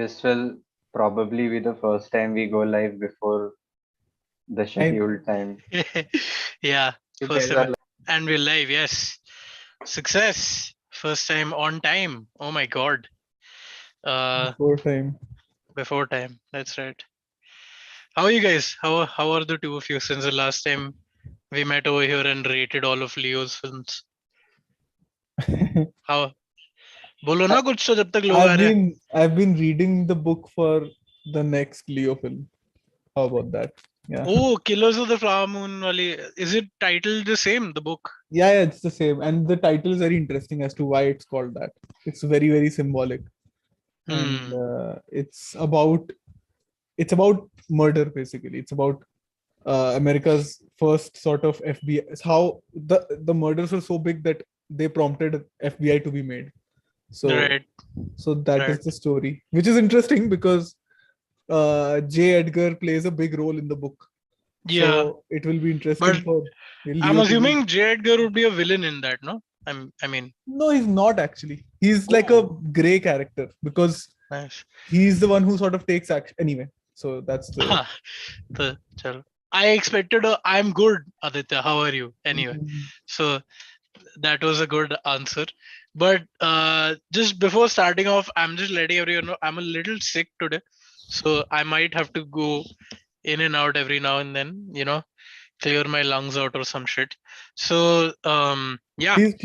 this will probably be the first time we go live before the I scheduled time. Yeah, You first guys time. are And we're live, yes. Success. First time on time. Oh my god. before time. Before time. That's right. How are you guys? How are the two of you since the last time we met over here and rated all of Leo's films? How? बोलो ना I, कुछ तो जब तक लोग आ रहे हैं. I've been reading the book for the next Leo film. How about that? Yeah. Oh, Killers of the Flower Moon wali. Is it titled the same, the book? Yeah, it's the same. And the title is very interesting as to why it's called that. It's very, very symbolic. And it's about murder basically. It's about America's first sort of FBI. It's how the murders were so big that they prompted FBI to be made. So Right, so that is right. the story, which is interesting because J. Edgar plays a big role in the book. Yeah. So it will be But interesting for I'm Leo to be. assuming J. Edgar would be a villain in that, no? I mean, No, he's not actually. He's like a oh, gray character because nice. he's the one who sort of takes action anyway. So that's the. Chalo. I expected a I'm good, Aditya. How are you? Anyway. So that was a good answer. But just before starting off, I'm just letting everyone know I'm a little sick today. So I might have to go in and out every now and then, clear my lungs out or some shit. So yeah, Please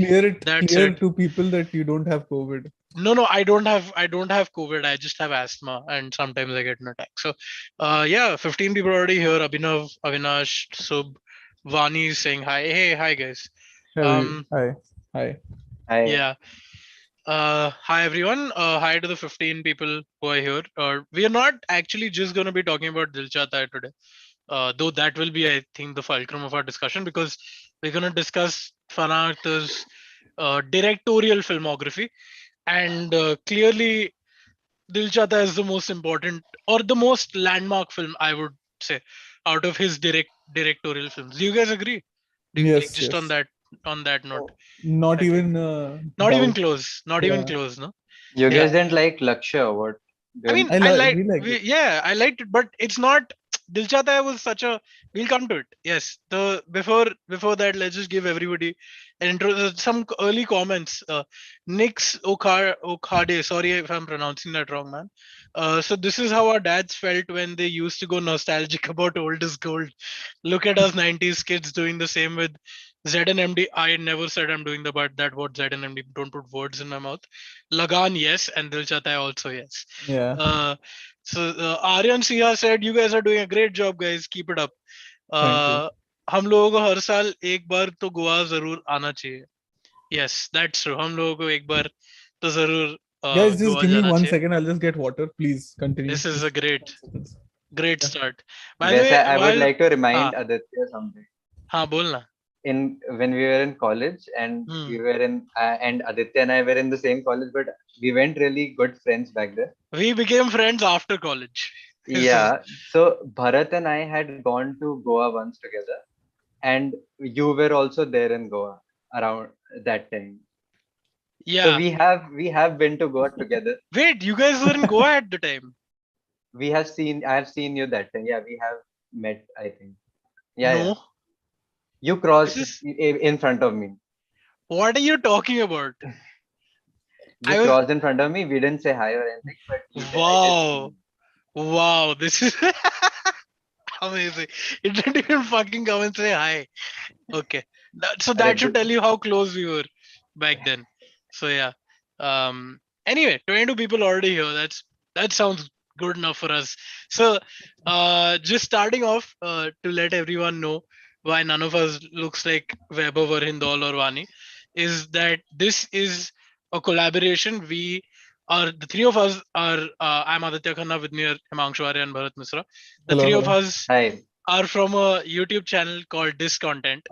that's clear it. to people that you don't have COVID. No, I don't have COVID. I just have asthma and sometimes I get an attack. So yeah, 15 people already here. Abhinav, Avinash, Sub, Vani is saying hi. Hey, hi guys. Um Hi, hi. I yeah. Hi everyone. Hi to the 15 people who are here. We are not actually just going to be talking about Dil Chahta Hai today. Though that will be, I think, the fulcrum of our discussion because we're going to discuss Farhan Akhtar's directorial filmography. And clearly, Dil Chahta is the most important or the most landmark film, I would say, out of his directorial films. Do you guys agree? Like Yes, just on yes. that note, Not like even not even doubt. close, not even Yeah, close, no. you Yeah. guys didn't like Lakshya, what? I mean, Didn't I we like, liked it. yeah, I liked it, but it's not. Dil Chahta Hai was such a. We'll come to it. Yes. The before that, let's just give everybody an intro. Some early comments. Nix Okhade. Sorry if I'm pronouncing that wrong, man. So this is how our dads felt when they used to go nostalgic about old is gold. Look at us 90s kids doing the same with Z and MD. I never said I'm doing the but that word Z and MD. Don't put words in my mouth. Lagan, yes, and Dil Chahta Hai also, yes. Yeah, Uh, so Aryan Siha said, "You guys are doing a great job, guys. Keep it up." thank you. Uh, हम लोगों को हर साल एक बार तो गोवा जरूर आना चाहिए. Yes, that's true. हम लोगों को एक बार तो जरूर Guys, just Goa give me जाना one चाहिए. second. I'll just get water. Please continue. This is a Just great, 1 second. great Yeah. start. By the वैसे way, I would while like to remind हाँ Aditya something. हाँ बोलना. In when we were in college and Hmm. we were in and Aditya and I were in the same college, but we weren't really good friends back then. We became friends after college. This is Yeah, so Bharat and I had gone to Goa once together, and you were also there in Goa around that time. So yeah. we have been to Goa together. Wait, you guys were in Goa at the time? I have seen you that time. Yeah, we have met, I think. Yeah, yeah. No. You This crossed is in front of me. what are you talking about? You I was crossed in front of me. We didn't say hi or anything, but you did. I did see wow. you. Wow, this is amazing. It didn't even fucking come and say hi. Okay. So that should Arre, tell you how close we were back then. So yeah. Um anyway, 22 people already here. That sounds good enough for us. So just starting off to let everyone know why none of us looks like Vaibhav or Hindol or Vani is that this is a collaboration. We are the three of us are I'm Aditya Khanna, with me are Himangshu Arya and Bharat Misra. The Hello, three of hello. us hi. are from a YouTube channel called Content,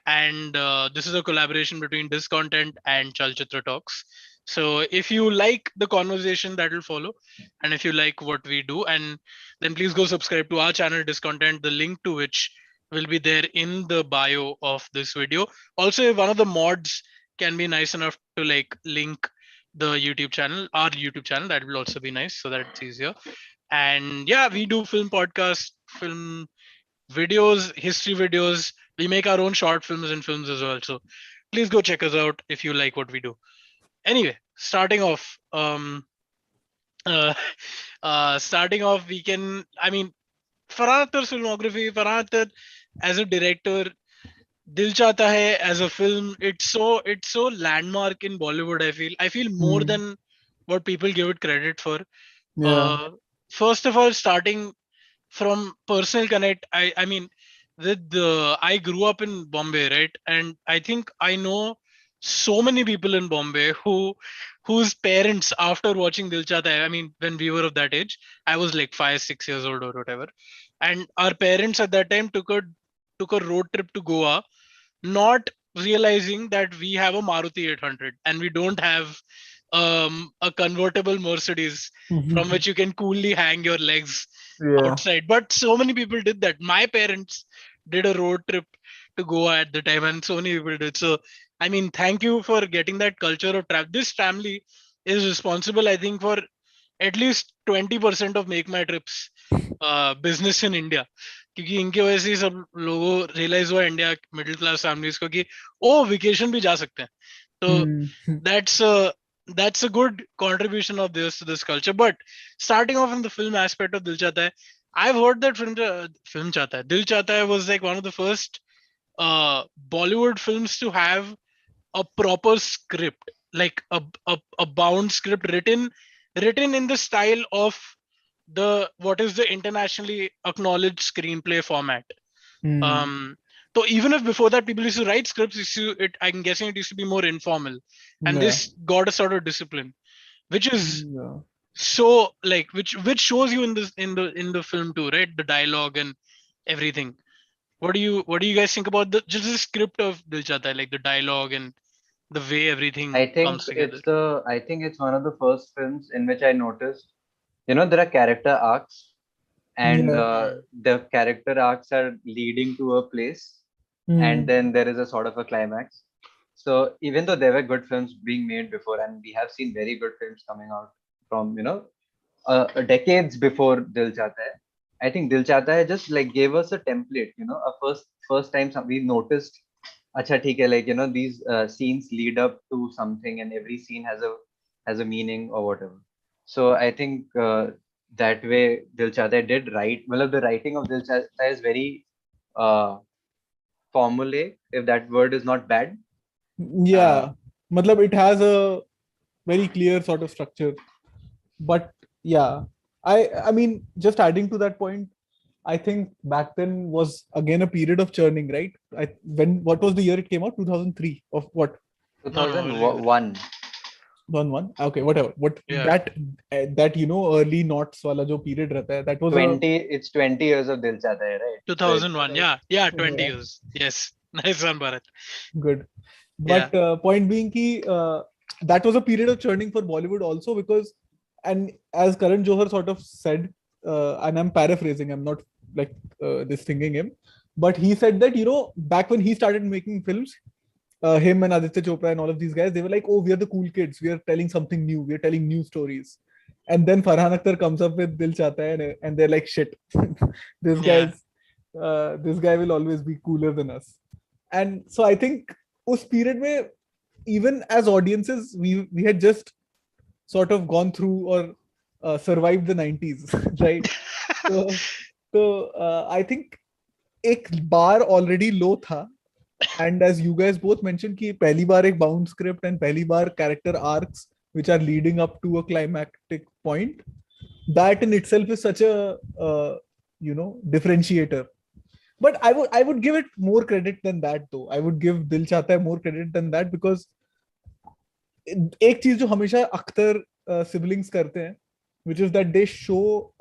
and this is a collaboration between Content and Chalchitra Talks. So if you like the conversation that will follow, and if you like what we do, and then please go subscribe to our channel Content, the link to which will be there in the bio of this video. Also, if one of the mods can be nice enough to like link the YouTube channel, our YouTube channel. That will also be nice, so that it's easier. And yeah, we do film podcasts, film videos, history videos. We make our own short films and films as well. So please go check us out if you like what we do. Anyway, uh, we can. I mean, Farhan Akhtar's filmography. Farhan Akhtar as a director, Dil Chahta Hai as a film. It's so landmark in Bollywood. I feel more Hmm. than what people give it credit for. Yeah. Uh, First of all, starting from personal connect, I mean, with the I grew up in Bombay, right? And I think I know so many people in Bombay whose parents, after watching Dil Chahta Hai, I mean, when we were of that age, I was like 5 6 years old or whatever, and our parents at that time took a road trip to Goa, not realizing that we have a Maruti 800 and we don't have a convertible Mercedes from which you can coolly hang your legs Yeah. outside. But so many people did that. My parents did a road trip to Goa at the time, and so many people did. So, I mean, thank you for getting that culture of travel. This family is responsible, I think, for at least 20% of Make My Trips business in India. क्योंकि इनकी वजह से ही सब लोगों realise हुआ India middle class families को कि ओ vacation भी जा सकते हैं. तो Hmm. that's a that's a good contribution of this to this culture. But starting off in the film aspect of Dil Chahta Hai, I've heard that film Chahta Hai, Dil Chahta Hai was like one of the first Bollywood films to have a proper script, like a bound script written in the style of the what is the internationally acknowledged screenplay format. Hmm. So even if before that people used to write scripts, I'm guessing it used to be more informal, and Yeah. this got a sort of discipline, which is Yeah. so like which shows you in this in the film too, right? The dialogue and everything. What do you guys think about the just the script of Dil Chahta Hai, like the dialogue and the way everything comes together? I think it's one of the first films in which I noticed, there are character arcs, and Yeah. the character arcs are leading to a place, and Hmm. then there is a sort of a climax. So even though there were good films being made before, and we have seen very good films coming out from, decades before Dil Chahta Hai, I think Dil Chahta Hai just like gave us a template, a first time we noticed, acha theek hai, like, these scenes lead up to something, and every scene has a meaning or whatever. So I think that way Dil Chahta Hai did right. Well, the writing of Dil Chahta Hai is very uh, formulaic, if that word is not bad. Uh, Yeah. Matlab, it has a very clear sort of structure. But yeah, I mean, just adding to that point, I think back then was again a period of churning, right? What was the year it came out? 2003 of what? No, earlier. 2001. 2001. Okay, whatever. What Yeah, that early knots wala jo period rehta hai, that was a 20 years of Dil Chahta Hai, right? So it's 2001. Yeah, 20 yeah, years. Yes, nice one, Bharat. good. Yeah, But point being ki that was a period of churning for Bollywood also because, and as Karan Johar sort of said, and I'm paraphrasing, I'm not like this thinking him, but he said that back when he started making films, him and Aditya Chopra and all of these guys, they were like, oh, we are the cool kids, we are telling something new, we are telling new stories. And then Farhan Akhtar comes up with Dil Chahta Hai, and they're like, shit, this yeah, guy's this guy will always be cooler than us. And so I think उस period में, even as audiences, we had just sort of gone through or survived the 90s, right? So I think एक bar already low था, and as you guys both mentioned कि पहली बार एक bound script and पहली बार character arcs which are leading up to a climactic point, that in itself is such a differentiator. But I would give it more credit than that though. I would give Dil Chahta Hai more credit than that because एक चीज जो हमेशा Akhtar siblings करते हैं, which is that they show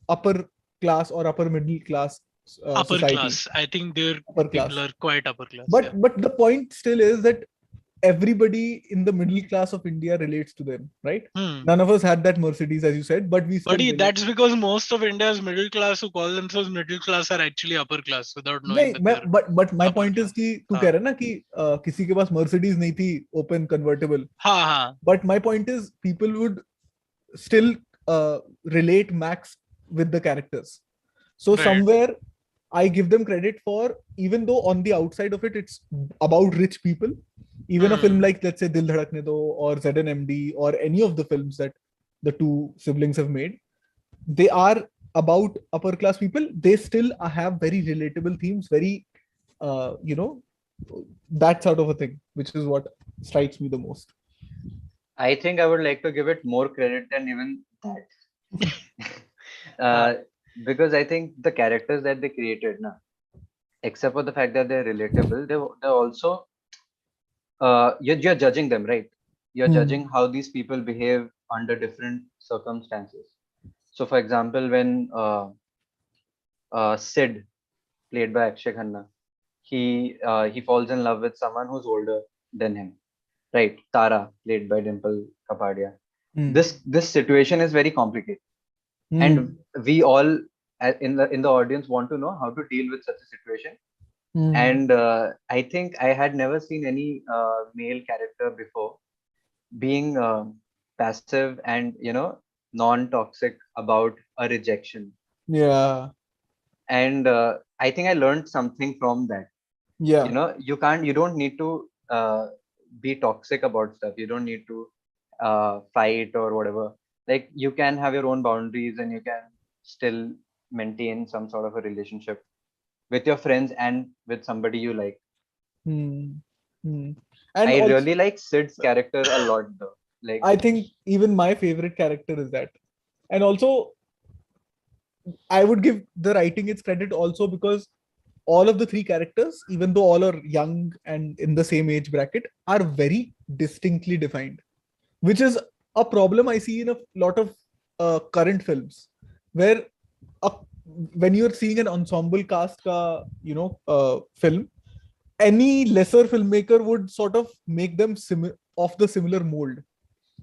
upper class or upper middle class upper society, class. I think their upper people class. are quite upper class. Yeah, But the point still is that everybody in the middle class of India relates to them, right? Hmm. None of us had that Mercedes, as you said, but we still Buddy, relate. that's because most of India's middle class who call themselves middle class are actually upper class without knowing नहीं that मैं they're but my upper point is class. कि तू हाँ कह रहा है ना कि किसी के पास Mercedes नहीं थी open convertible, हाँ हाँ but my point is people would still relate max with the characters. So right. somewhere I give them credit for, even though on the outside of it it's about rich people. Even a film Hmm. like, let's say, Dil Dhadakne Do or ZNMD or any of the films that the two siblings have made, they are about upper class people. They still have very relatable themes, very you know, that sort of a thing, which is what strikes me the most. I think I would like to give it more credit than even that. uh, because I think the characters that they created, na, except for the fact that they're relatable, they're also you're judging them, right? You're Hmm. judging how these people behave under different circumstances. So, for example, when Sid, played by Akshay Khanna, he falls in love with someone who's older than him, right? Tara, played by Dimple Kapadia. Hmm. This situation is very complicated, and Hmm. we all in the audience want to know how to deal with such a situation. Hmm. And I think I had never seen any male character before being passive and non-toxic about a rejection. Yeah. And I think I learned something from that. Yeah. You don't need to be toxic about stuff. You don't need to fight or whatever. Like, you can have your own boundaries, and you can still maintain some sort of a relationship with your friends and with somebody you like. Hmm. Hmm. And I also, really like Sid's character a lot, though. Like, I think even my favorite character is that. And also, I would give the writing its credit also because all of the three characters, even though all are young and in the same age bracket, are very distinctly defined, which is a problem I see in a lot of current films, where a, when you're seeing an ensemble cast ka, film, any lesser filmmaker would sort of make them of the similar mold.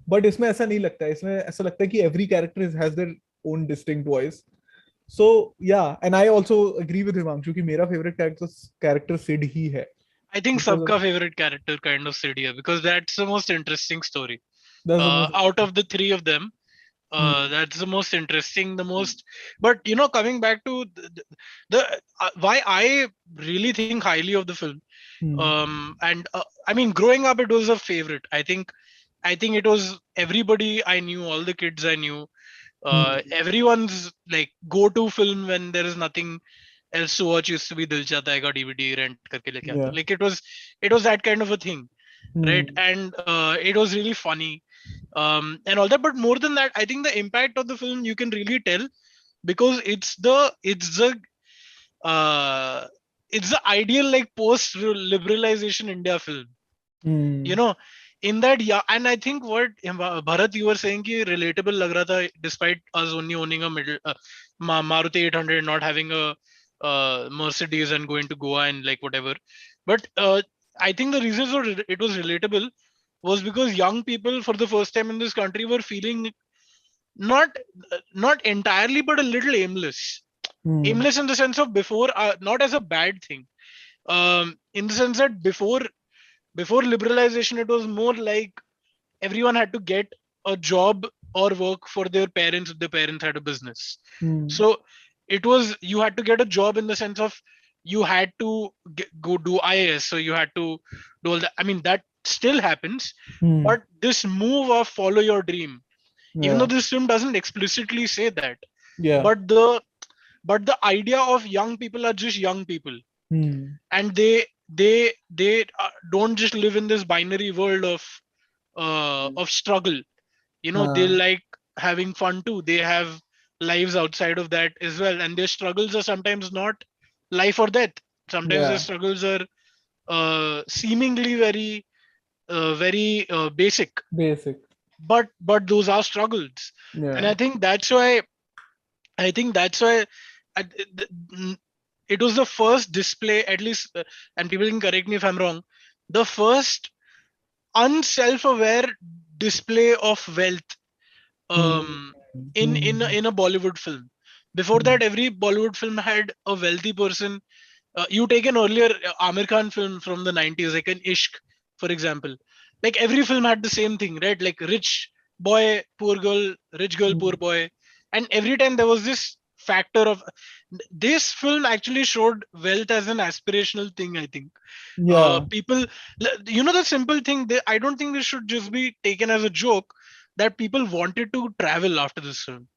But इसमें ऐसा नहीं लगता है. इसमें ऐसा लगता है कि every character has their own distinct voice. So yeah, and I also agree with Himangshu कि मेरा favorite character Sid ही है. I think Because सबका favorite character kind of Sid here because that's the most interesting story. that's the most Out of the three of them, Hmm. that's the most interesting, the most. But coming back to the why I really think highly of the film. Hmm. And I mean, growing up, it was a favorite. I think it was everybody I knew, all the kids I knew, Hmm. everyone's like go-to film when there is nothing else to watch used to be Dil Chahta Hai ka DVD rent karke leke aata. Yeah. Like it was that kind of a thing, right? Hmm. And it was really funny, and all that. But more than that, I think the impact of the film you can really tell because uh, it's the ideal like post liberalization India film, you Hmm. know in that. Yeah, and I think what Bharat, you were saying ki relatable lag raha tha despite us only owning a middle Maruti 800, not having a Mercedes and going to Goa and like whatever. But I think the reasons for it was relatable was because young people for the first time in this country were feeling not not entirely but a little aimless. Hmm. Aimless in the sense of before, not as a bad thing, in the sense that before liberalization it was more like everyone had to get a job or work for their parents if their parents had a business. Hmm. So it was, you had to get a job in the sense of you had to go do IAS, so you had to do all that. I mean, that still happens, Hmm. but this move of follow your dream, even though Yeah. this film doesn't explicitly say that, Yeah. but the idea of young people are just young people, Hmm. and they don't just live in this binary world of struggle. They Huh. like having fun too. They have lives outside of that as well, and their struggles are sometimes not life or death. Sometimes their Yeah. struggles are seemingly very basic, Basic. but those are struggles. And Yeah. I think that's why I, th- it was the first display, at least, and people can correct me if I'm wrong, the first unself-aware display of wealth Hmm. in a Bollywood film. Before Hmm. that, every Bollywood film had a wealthy person. You take an earlier Amir Khan film from the 90s, like an Ishq, for example. Like every film had the same thing, right? Like rich boy, poor girl, rich girl, poor Hmm. boy. And every time there was this factor of this film actually showed wealth as an aspirational thing, I think. Yeah. People, the simple thing, I don't think this should just be taken as a joke that people wanted to travel after this film.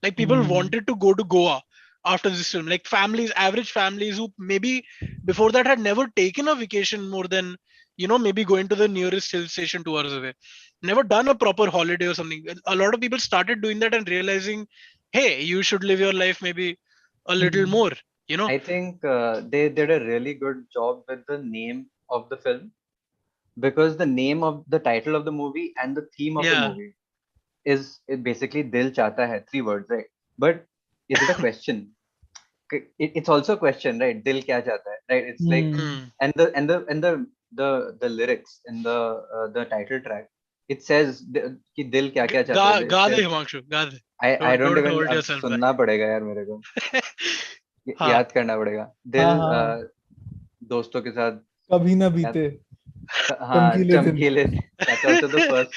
Like people Hmm. wanted to go to Goa after this film. Like families, average families who maybe before that had never taken a vacation more than, maybe going to the nearest hill station 2 hours away. Never done a proper holiday or something. A lot of people started doing that and realizing, hey, you should live your life maybe a little Hmm. more, you know? I think they did a really good job with the name of the film, because the name of the title of the movie and the theme of the Yeah. movie is basically Dil Chahta Hai, 3 words, right? But is it a question? It's also a question, right? Dil kya chahta hai, right? It's like, Hmm. Hmm. and the lyrics in the title track, it says कि दिल क्या क्या चाहता है. It गा दे says, Himanshu गा दे. I don't Don't even, hold अब yourself back. सुनना पड़ेगा यार मेरे को, हाँ. याद करना पड़ेगा. हाँ दिल हाँ. दोस्तों के साथ, कभी ना क्या, बीते हाँ, चमकीले दिन. चमकीले. That's also the first.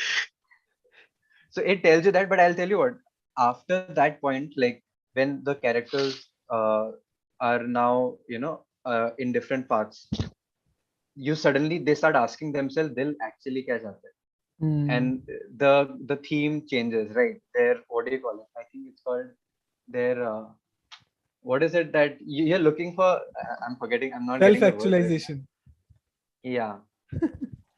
So it tells you that, but I'll tell you what. After that point, like when the characters are now, in different parts, they start asking themselves, "Dil actually kya chahta hai?" Hmm. And the theme changes, right? Their, what do you call it? I think it's called their. What is it that you're looking for? I'm forgetting. I'm not getting the word right now. Self-actualization. Yeah, Yeah.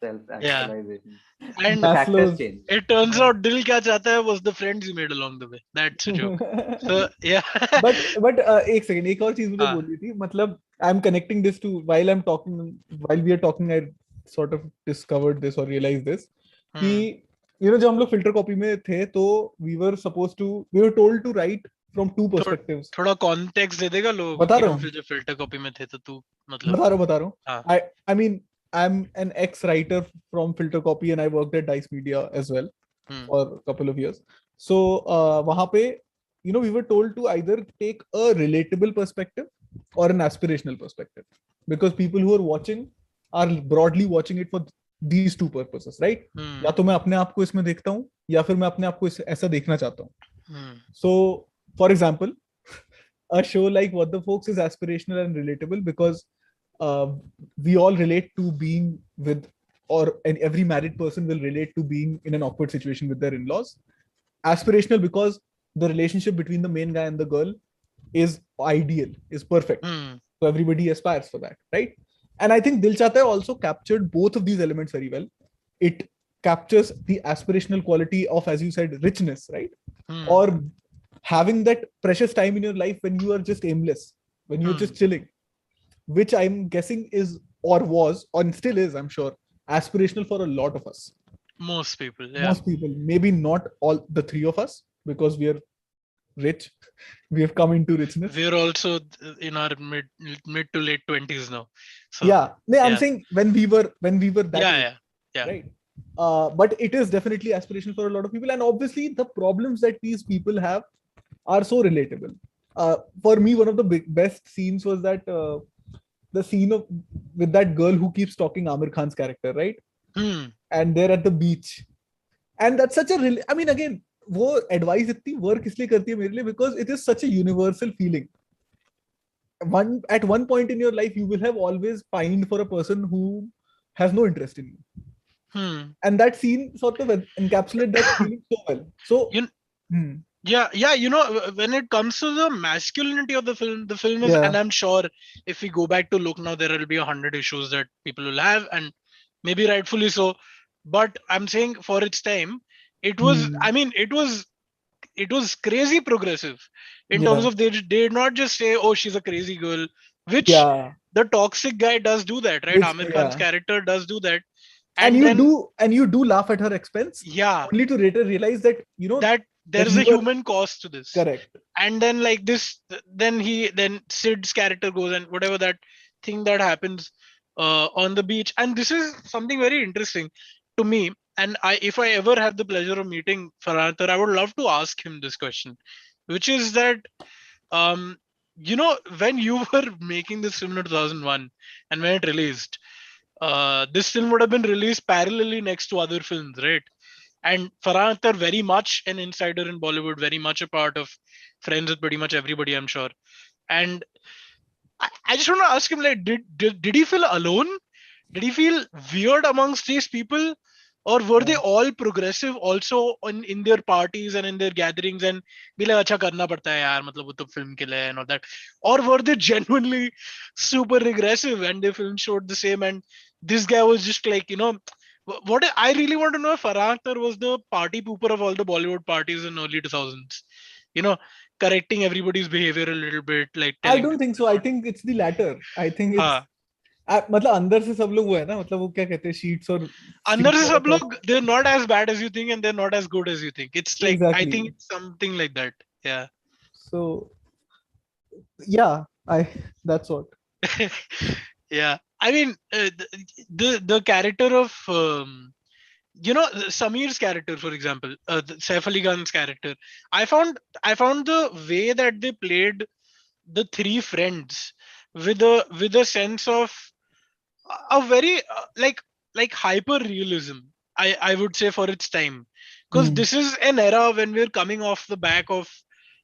self-actualization. The And factors Maslow's. change. it turns हाँ. out Dil Kya Chahta Hai was the friends you made along the way. That's a joke. So yeah. but एक second, एक और चीज मुझे हाँ. बोलनी थी. मतलब I am connecting this to while we are talking, I sort of discovered this और रियलाइज दिस कि Hmm. जब हम लोग फिल्टर कॉपी में थे तो we were told to write from two though, perspectives. थोड़ा कॉन्टेक्स्ट दे देगा लोगों को बता कि रहा हम हूँ फिर जब फिल्टर कॉपी में थे तो तू मतलब. बता रहा हूँ. हाँ. I mean, I'm an ex-writer from Filter Copy and I worked at Dice Media as well Hmm. for a couple of years. So वहाँ पे we were told to either take a relatable perspective or an aspirational perspective, because people who are watching are broadly watching it for these two purposes, right? Hmm. या तो मैं अपने आप को इसमें देखता हूँ या फिर मैं अपने आप को ऐसा देखना चाहता हूँ. Hmm. So for example, a show like What the Folks is aspirational and relatable because uh, we all relate to being with, and every married person will relate to being in an awkward situation with their in-laws. Aspirational because the relationship between the main guy and the girl is ideal, is perfect. Hmm. So everybody aspires for that, right? And I think Dil Chahta Hai also captured both of these elements very well. It captures the aspirational quality of, as you said, richness, right? Hmm. Or having that precious time in your life when you are just aimless, when you're just chilling, which I'm guessing is or was or still is, I'm sure, aspirational for a lot of us. Most people, yeah. Most people, maybe not all the three of us, because we are rich. We have come into richness. We're also in our mid to late 20s now. So Yeah, no, I'm yeah. saying when we were that age, Yeah. right? But it is definitely aspirational for a lot of people, and obviously the problems that these people have are so relatable. For me, one of the best scenes was that the scene of with that girl who keeps stalking Amir Khan's character, right? Hmm. And they're at the beach, and that's such a I mean, again, वो advice इतनी work इसलिए करती है मेरे लिए because it is such a universal feeling. At one point in your life, you will have always pined for a person who has no interest in you. Hmm. And that scene sort of encapsulates that feeling so well. So, Yeah, when it comes to the masculinity of the film is, and I'm sure if we go back to look now, there will be 100 issues that people will have, and maybe rightfully so. But I'm saying for its time, it was, I mean, it was crazy progressive in terms of they did not just say, oh, she's a crazy girl, which the toxic guy does do that, right? Amir Khan's character does do that. And you do laugh at her expense. Yeah. Only to later realize that, that there's a human cost to this. Correct. And then like this, then Sid's character goes and whatever that thing that happens on the beach. And this is something very interesting. to me, and if I ever have the pleasure of meeting Farhan Akhtar, I would love to ask him this question, which is that, um, when you were making this film in 2001 and when it released, this film would have been released parallelly next to other films, right? And Farhan Akhtar, very much an insider in Bollywood, very much a part of friends with pretty much everybody, I'm sure. And I just want to ask him, like, did he feel alone? Did he feel weird amongst these people? Or were they all progressive also in their parties and in their gatherings and be like, acha karna padta hai yaar, matlab wo to film ke liye and all that? Or were they genuinely super regressive and their film showed the same, and this guy was just like, what I really want to know if Farhan Akhtar was the party pooper of all the Bollywood parties in early 2000s, you know, correcting everybody's behavior a little bit, like I telling don't think so. I think it's the latter. I think it's हाँ मतलब अंदर से सब लोग वो है ना, मतलब वो क्या कहते हैं, शीट्स और अंदर streets से वाला सब talk. लोग they're not as bad as you think and they're not as good as you think. It's like I think Exactly. it's something like that. Yeah. So yeah, that's what. Yeah. I mean, the character of Samir's character, for example, Saif Ali Khan's character. I found the way that they played the three friends with a sense of a very like hyper realism. I would say for its time, because Hmm. this is an era when we're coming off the back of,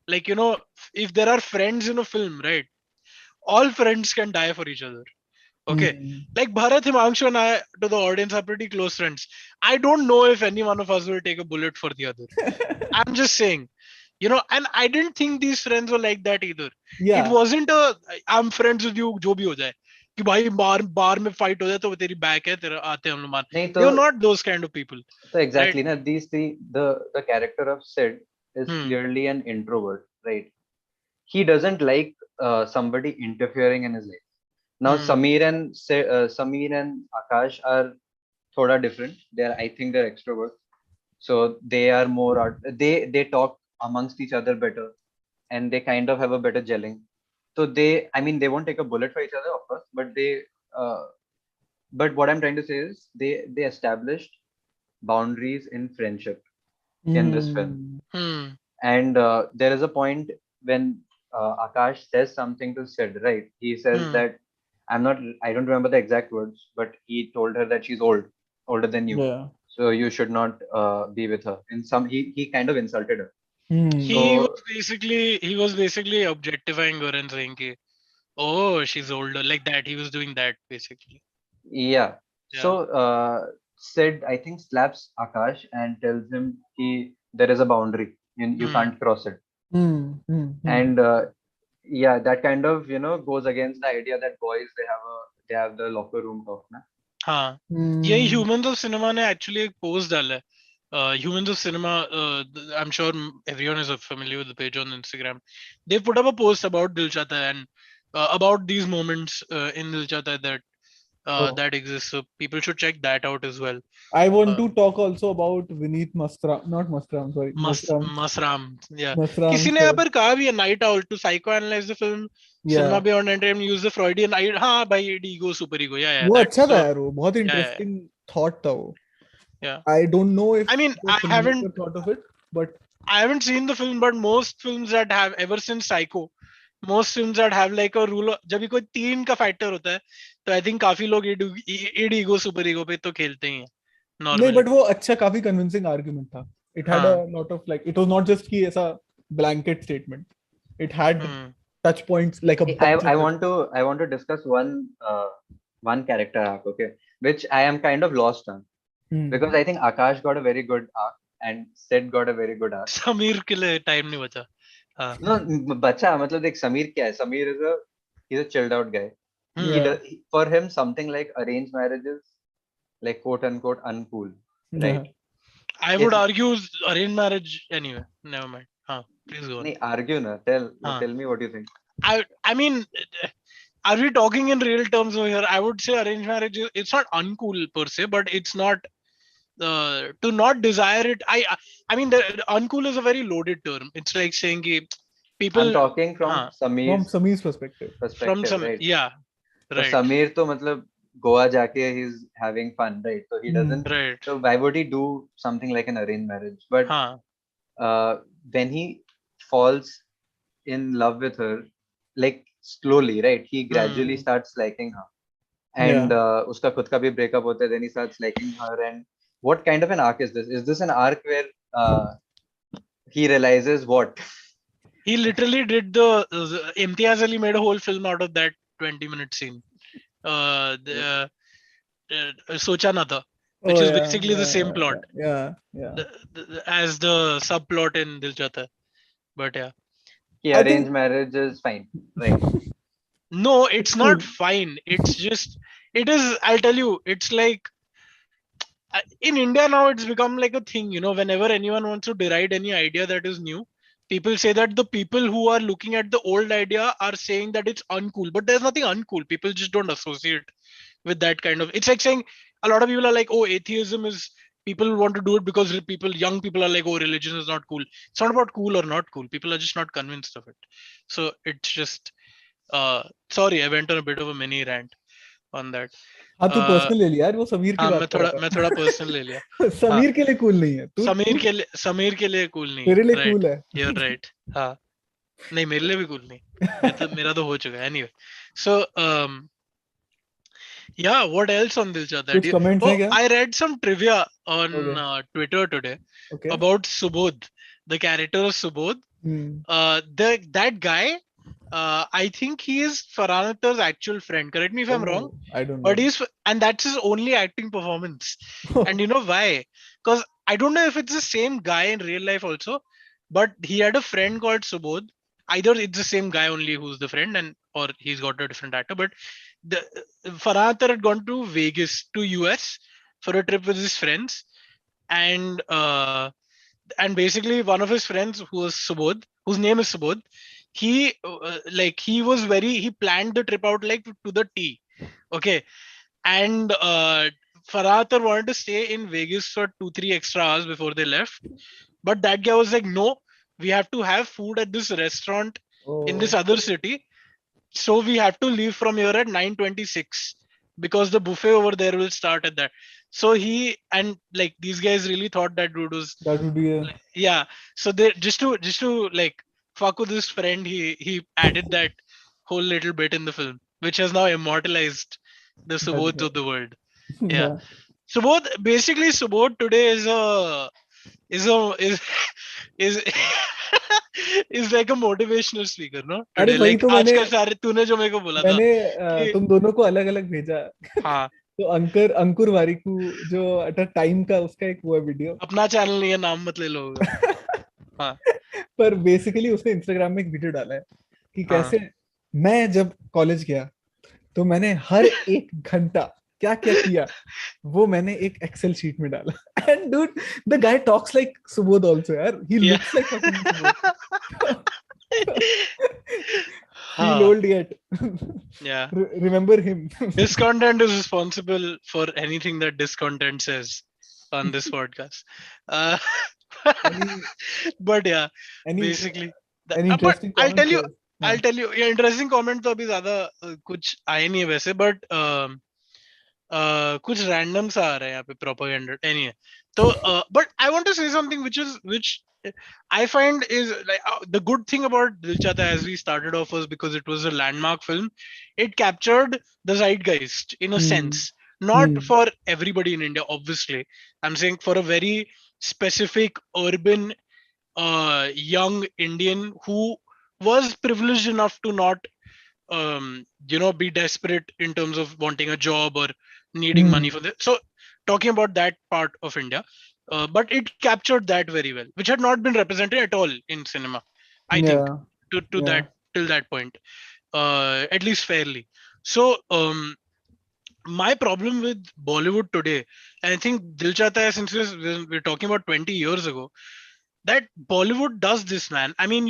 like, if there are friends in a film, right, all friends can die for each other. Okay. Hmm. Like Bharat, Himangshu, and I, to the audience, are pretty close friends. I don't know if any one of us will take a bullet for the other. I'm just saying, and I didn't think these friends were like that either. It Yeah. wasn't I'm friends with you, जो भी हो जाए, कि भाई बार में fight हो जाए तो वो तेरी back है, तेरा आते हैं हम लोग मार. नहीं They तो were not those kind of people, right? exactly na, these three, the character of Sid is Hmm. clearly an introvert, right? He doesn't like somebody interfering in his life. Now Hmm. Sameer and Akash are thoda different. I think they're extroverts, so they are more they talk amongst each other better, and they kind of have a better gelling. So I mean, they won't take a bullet for each other, of course, but uh, but what I'm trying to say is they established boundaries in friendship in this film. Hmm. Hmm. And there is a point when Akash says something to Sid, right? He says Hmm. that I don't remember the exact words, but he told her that she's older than you. Yeah. So you should not be with her. He kind of insulted her. Hmm. He was So basically objectifying her and saying, कि, oh, she's older, like that. He was doing that basically. yeah. Yeah. So Sid, I think, slaps Akash and tells him there is a boundary and you Hmm. can't cross it. Hmm. Hmm. Hmm. And yeah, that kind of goes against the idea that boys they have the locker room talk na. हाँ, यही Hmm. Humans of cinema ने actually एक post डाला है. Humans of Cinema, I'm sure everyone is familiar with the page on Instagram. They put up a post about Dil Chahta and about these moments in Dil Chahta Oh. that exist. So people should check that out as well. I want Uh, to talk also about Vineet Mastra, not Mastram, sorry, Masram. Masram, yeah. किसी Masram. ने यहाँ पर कहा भी है, night owl to psychoanalyze the film, cinema Yeah. beyond entertainment, use the Freudian हाँ भाई, ego super ego, yeah, वो that's अच्छा था so, यार, वो बहुत yeah. interesting thought था वो. Yeah. I don't know if I mean, the filmmaker thought of it, but I haven't seen the film, but most films that have, ever since Psycho, most films that have like a rule, जब भी कोई तीन का factor होता है, तो I think काफी लोग id ego super ego पे तो खेलते ही हैं नहीं, normally. but वो अच्छा, काफी convincing argument था. It had a हाँ. lot of, like, it was not just कि ऐसा blanket statement. It had Hmm. touch points, like a I, bunch I of touch. want to discuss one character arc, okay, which I am kind of lost on, Hmm. because I think Akash got a very good arc and Sid got a very good arc. Sameer के लिए time नहीं बचा. हाँ. No, बच्चा मतलब देख, Sameer क्या है? Sameer he's a chilled out guy. He Hmm. Yeah. does, for him something like arranged marriages, like quote unquote uncool, Yeah. right? I would It's argue arranged marriage anyway. Never mind. हाँ. Please go on. nahi, argue na. हाँ. Tell me what you think. I mean, are we talking in real terms over here? I would say arranged marriage, it's not uncool per se, but it's not to not desire it. I mean, the uncool is a very loaded term. It's like saying कि I'm people, talking from हाँ, From Sameer's Sameer's perspective. from perspective, some, right? yeah, तो right. Sameer तो मतलब Goa jaake he's having fun, right? So he doesn't. Right. So why would he do something like an arranged marriage? But Huh. when he falls in love with her, like slowly, right? He gradually Hmm. starts liking her, and Yeah. uska khud ka bhi breakup hota hai. Then he starts liking her, and what kind of an arc is this? Is this an arc where he realizes what? He literally did the Imtiaz Ali made a whole film out of that 20-minute scene. Socha Na Tha, which Oh is yeah, basically the yeah, same plot yeah, yeah. as the subplot in Dil Chahta Hai. But yeah, Ki I think arranged marriage is fine, right? no, it's it's cool. not fine. It's just it is. I'll tell you, it's like in India now it's become like a thing. Whenever anyone wants to deride any idea that is new, people say that the people who are looking at the old idea are saying that it's uncool. But there's nothing uncool. People just don't associate with that kind of. It's like saying a lot of people are like, oh, atheism is. People want to do it because young people are like, oh, religion is not cool. It's not about cool or not cool. People are just not convinced of it. So it's just. Sorry, I went on a bit of a mini rant on that. हाँ तू Uh, personal ले लिया यार, वो समीर की हाँ बात कर रहा मैं थोड़ा पर्सनल ले लिया. था. हाँ, समीर के लिए कूल नहीं है तू तू समीर के लिए कूल नहीं है. तेरे लिए राइट, कूल है. You're right. हाँ, नहीं मेरे लिए भी कूल नहीं. मेरा तो हो चुका है. Anyway, so yeah, what else on Dil Chahta कुछ Hai? कमेंट्स Oh, हैं क्या? I read some trivia on okay Twitter today okay. about Subodh, the character of Subodh. That guy, I think he is Farhan Akhtar's actual friend. Correct me if I'm wrong. Oh, I don't But know. and that's his only acting performance. And you know why? Because I don't know if it's the same guy in real life also, but he had a friend called Subodh. Either it's the same guy only who's the friend, and or he's got a different actor. But the Farhan Akhtar had gone to Vegas to US for a trip with his friends, and basically one of his friends who was Subodh, whose name is Subodh, he planned the trip out like to the T. Okay, and Farhat wanted to stay in Vegas for 2-3 extra hours before they left, but that guy was like, no, we have to have food at this restaurant in this Oh, other city, so we have to leave from here at 9:26 because the buffet over there will start at that. So he and like these guys really thought that dude was that would be a yeah. So they just to like fuck with his friend, he added that whole little bit in the film, which has now immortalized the Subodh of the world. Yeah. yeah. Subodh today is a is is like a motivational speaker, no? अरे Today, वही like तो आजकल सारे तूने जो मेरे को बोला था मैंने कि तुम दोनों को अलग अलग भेजा. हाँ, तो अंकुर वारिकू जो एट अ टाइम का उसका एक वो है वीडियो. अपना चैनल नहीं है, नाम मत ले लो. हाँ, पर बेसिकली उसने इंस्टाग्राम में एक वीडियो डाला है कि हाँ. कैसे मैं जब कॉलेज गया तो मैंने हर एक घंटा क्या क्या किया वो मैंने एक एक्सेल शीट में डाला. And dude the guy talks like Subodh also यार. ही Yeah. Looks like fucking Subodh. Feel हाँ, old yet. yeah. Remember him. Discontent is responsible for anything that discontent says on this podcast. Uh, any but yeah, any basically. any But interesting I'll tell comments? you, हाँ. ये interesting comment तो अभी ज्यादा कुछ आए नहीं है वैसे, but कुछ random सा आ रहा है यहाँ पे propaganda. Anyway, तो but I want to say something which I find is like the good thing about Dil Chahta as we started off was because it was a landmark film. It captured the zeitgeist in a Hmm. sense, not for everybody in India. Obviously, I'm saying for a very specific urban young Indian who was privileged enough to not be desperate in terms of wanting a job or needing Hmm. money for this. So talking about that part of India, but it captured that very well, which had not been represented at all in cinema, I think, Yeah. to Yeah. that till that point, at least fairly. So my problem with Bollywood today, and I think Dil Chahta Hai, since we're talking about 20 years ago, that Bollywood does this, man. I mean,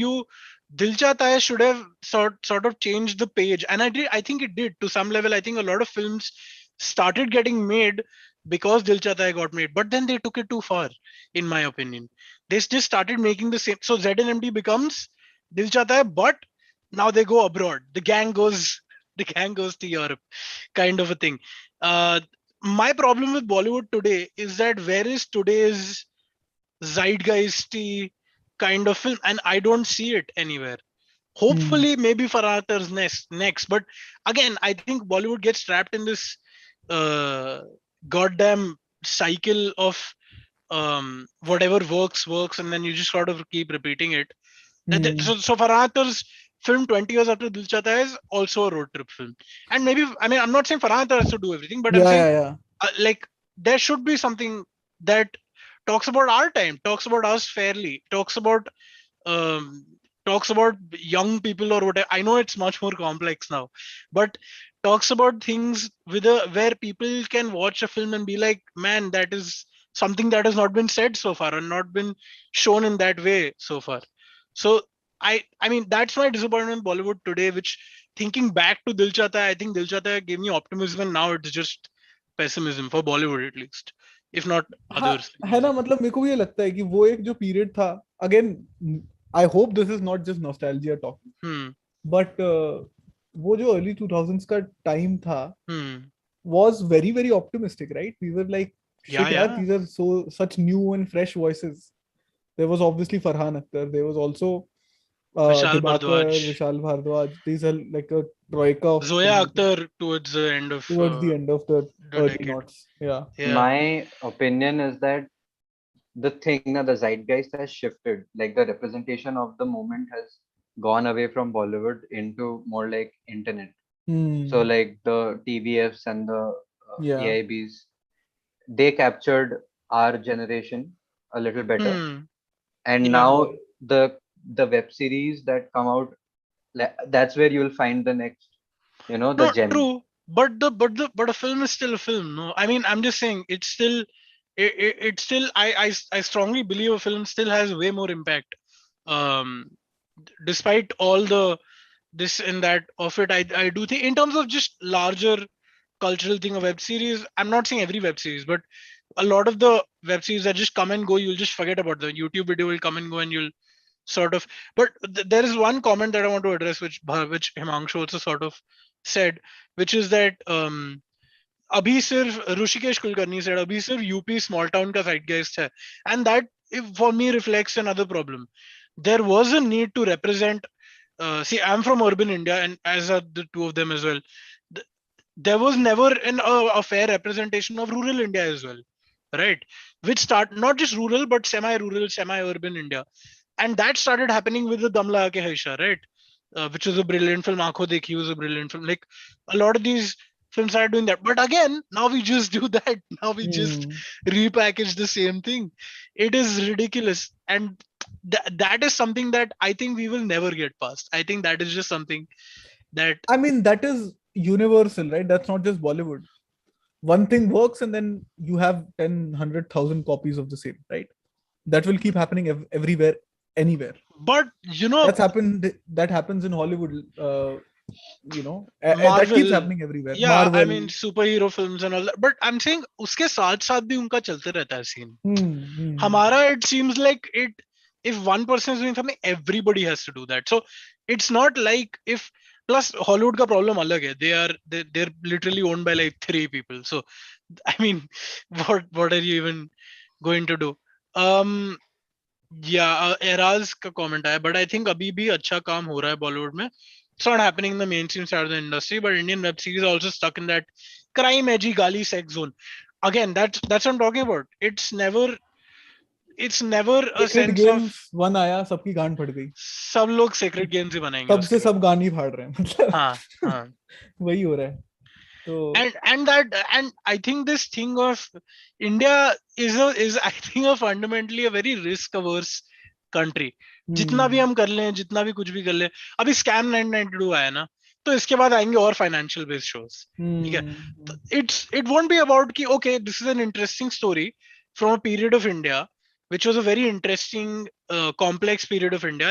Dil Chahta Hai should have sort of changed the page, and I think it did to some level. I think a lot of films started getting made because Dil Chahta Hai got made, but then they took it too far, in my opinion. They just started making the same. So ZNMD becomes Dil Chahta Hai, but now they go abroad. The gang goes to Europe, kind of a thing. My problem with Bollywood today is that where is today's zeitgeisty kind of film, and I don't see it anywhere. Hopefully, maybe Farhana's next. But again, I think Bollywood gets trapped in this uh, goddamn cycle of whatever works, and then you just sort of keep repeating it. So Farhana's film 20 years after Dil Chahta is also a road trip film. And maybe, I mean, I'm not saying Farhan has to do everything, but I'm saying Yeah. like there should be something that talks about our time, talks about us fairly, um, talks about young people or whatever. I know it's much more complex now, but talks about things with a where people can watch a film and be like, man, that is something that has not been said so far and not been shown in that way so far. So I mean that's my disappointment in Bollywood today. Which thinking back to Dil Chahta, I think Dil Chahta gave me optimism, and now it's just pessimism for Bollywood at least, if not हाँ others. है ना, मतलब मेरे को भी ये लगता है कि वो एक जो पीरियड था, again I hope this is not just nostalgia talk, Hmm. But वो जो अर्ली 2000s का टाइम था Hmm. was very very optimistic, right? We were like, Yeah, shit yaar, yeah. these are such new and fresh voices. There was obviously Farhan Akhtar, there was also Vishal Dibakar, Bhardwaj, Vishal Bhardwaj. These are like a troika of Zoya filmmakers Akhtar towards the end of towards the end of the the early decade. noughts. Yeah. Yeah. My opinion is that the thing now, the zeitgeist has shifted. Like the representation of the moment has gone away from Bollywood into more like internet. So like the TVFs and the Yeah. AIBs, they captured our generation a little better. Hmm. And Yeah. now the web series that come out, that's where you'll find the next, the No, gem. true. But a film is still a film. No, I mean I'm just saying it's still it's still I strongly believe a film still has way more impact. Um, despite all the this and that of it, I do think in terms of just larger cultural thing, a web series. I'm not saying every web series, but a lot of the web series that just come and go, you'll just forget about the YouTube video will come and go, and you'll sort of. But there is one comment that I want to address, which Himangshu also sort of said, which is that अभी सिर्फ Rishikesh Kulkarni said अभी सिर्फ UP small town का zeitgeist है, and that for me reflects another problem. There was a need to represent. See, I'm from urban India, and as are the two of them as well. There was never a fair representation of rural India as well, right? Which start not just rural but semi-rural, semi-urban India, and that started happening with the Damla Ke Haisha, right? Which was a brilliant film. Aankho Dekhi was a brilliant film. Like a lot of these films are doing that, but again, now we just do that. Now we just repackage the same thing. It is ridiculous, and that is something that I think we will never get past. I think that is just something that I mean, that is universal, right? That's not just Bollywood. One thing works and then you have 10, 100,000 copies of the same, right? That will keep happening everywhere, anywhere. but That happens in Hollywood, that Marvel, keeps happening everywhere. yeah, I Marvel. mean superhero films and all that, but I'm saying उसके साथ साथ भी उनका चलते रहता है scene. हमारा it seems like if one person is doing something, everybody has to do that. So it's not like if plus Hollywood का problem अलग है. They're literally owned by like 3 people. So I mean, what are you even going to do? Yeah, Eraz का comment आया, but I think अभी भी अच्छा काम हो रहा है Bollywood में. It's not happening in the mainstream side of the industry, but Indian web series are also stuck in that crime edgy gali sex zone. Again, that's what I'm talking about. It's never a Sacred sense of Games 1 आया, सबकी गांड फट गई. सब लोग Sacred Games ही बनाएंगे तब उसके से बाद. सब गान ही फाड़ रहे हैं, मतलब हाँ. वही हो रहा है. तो And I think this thing of India is I think a fundamentally a very risk averse country. जितना भी हम कर लें, जितना भी कुछ भी कर लें, अभी स्कैम 992 आया ना, तो इसके बाद आएंगे और फाइनेंशियल बेस्ड शोज. ठीक है, it won't be about कि okay, this is an interesting story from a period of India which was a very interesting complex period of India.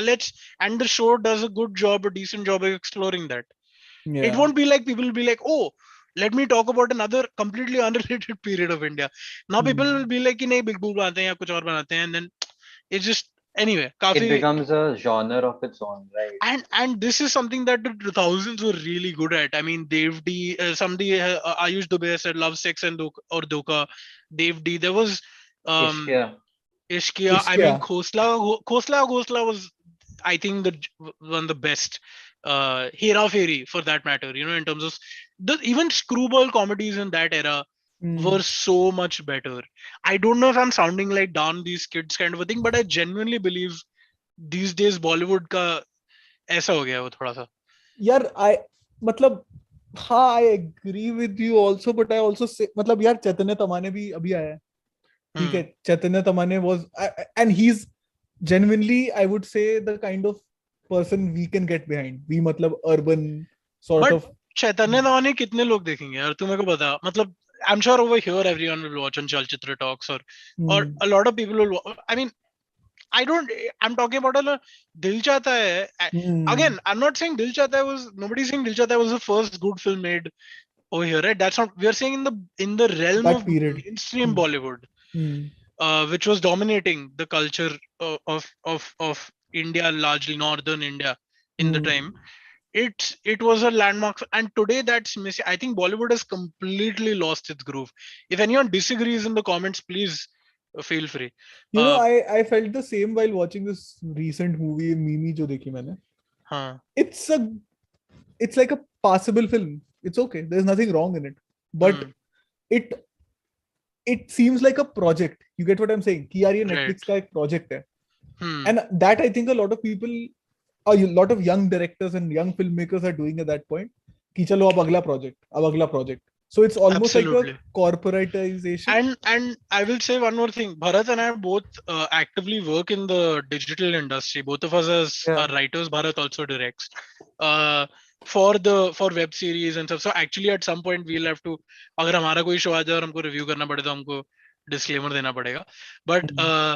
And the show does a good job, a decent job of exploring that. It won't be like people will be like, oh, let me talk about another completely unrelated period of India. Now people will be like, कि नहीं, Big Boo बनाते हैं या कुछ और बनाते हैं, and then it's just anyway, It काफी becomes a genre of its own, right? and this is something that the 2000s were really good at. I mean, Dave D, somebody Ayush Dubey said Love, Sex and or Dhoka. Dave D, there was um Ishkia. Ishkia. I mean, Ishkia. Khosla was, I think, one of the best. Hera Fairy, for that matter, in terms of the even screwball comedies in that era were Hmm. so much better. I don't know if I'm sounding like down these kids kind of a thing, but I genuinely believe these days Bollywood का ऐसा हो गया है वो थोड़ा सा. यार I मतलब हाँ, I agree with you also, but I also say मतलब यार चैतन्य तमाने भी अभी आया है, ठीक है. चैतन्य तमाने was and he's genuinely, I would say, the kind of person we can get behind. We मतलब urban sort बट of. चैतन्य तमाने कितने लोग देखेंगे यार, तू मेरे को बता. मतलब I'm sure over here everyone will watch on Chalchitra Talks, or Hmm. a lot of people will. I mean, I don't. I'm talking about a Dil Chahta Hai. Hmm. Again, I'm not saying Dil Chahta Hai was. Nobody's saying Dil Chahta Hai was the first good film made over here, right? That's not. We are saying in the realm That of period. mainstream Hmm. Bollywood, Hmm. which was dominating the culture of India, largely northern India in the Hmm. time. It was a landmark, and today that's missing. I think Bollywood has completely lost its groove. If anyone disagrees in the comments, please feel free. You know, Uh, I felt the same while watching this recent movie Mimi जो देखी मैंने. huh. It's a it's like a passable film. It's okay. There's nothing wrong in it. But Hmm. it it seems like a project. You get what I'm saying? कि यार ये Right. Netflix का एक project है. Hmm. And that I think a lot of people, a lot of young directors and young filmmakers are doing at that point. कि चलो अब अगला project. So it's almost like a Absolutely. corporatization. And I will say one more thing. Bharat and I both actively work in the digital industry. Both of us as Yeah. are writers. Bharat also directs uh, for web series and stuff. So actually, at some point, we'll have to. अगर हमारा कोई show आ जाए और हमको review करना पड़े तो हमको disclaimer देना पड़ेगा. But Hmm.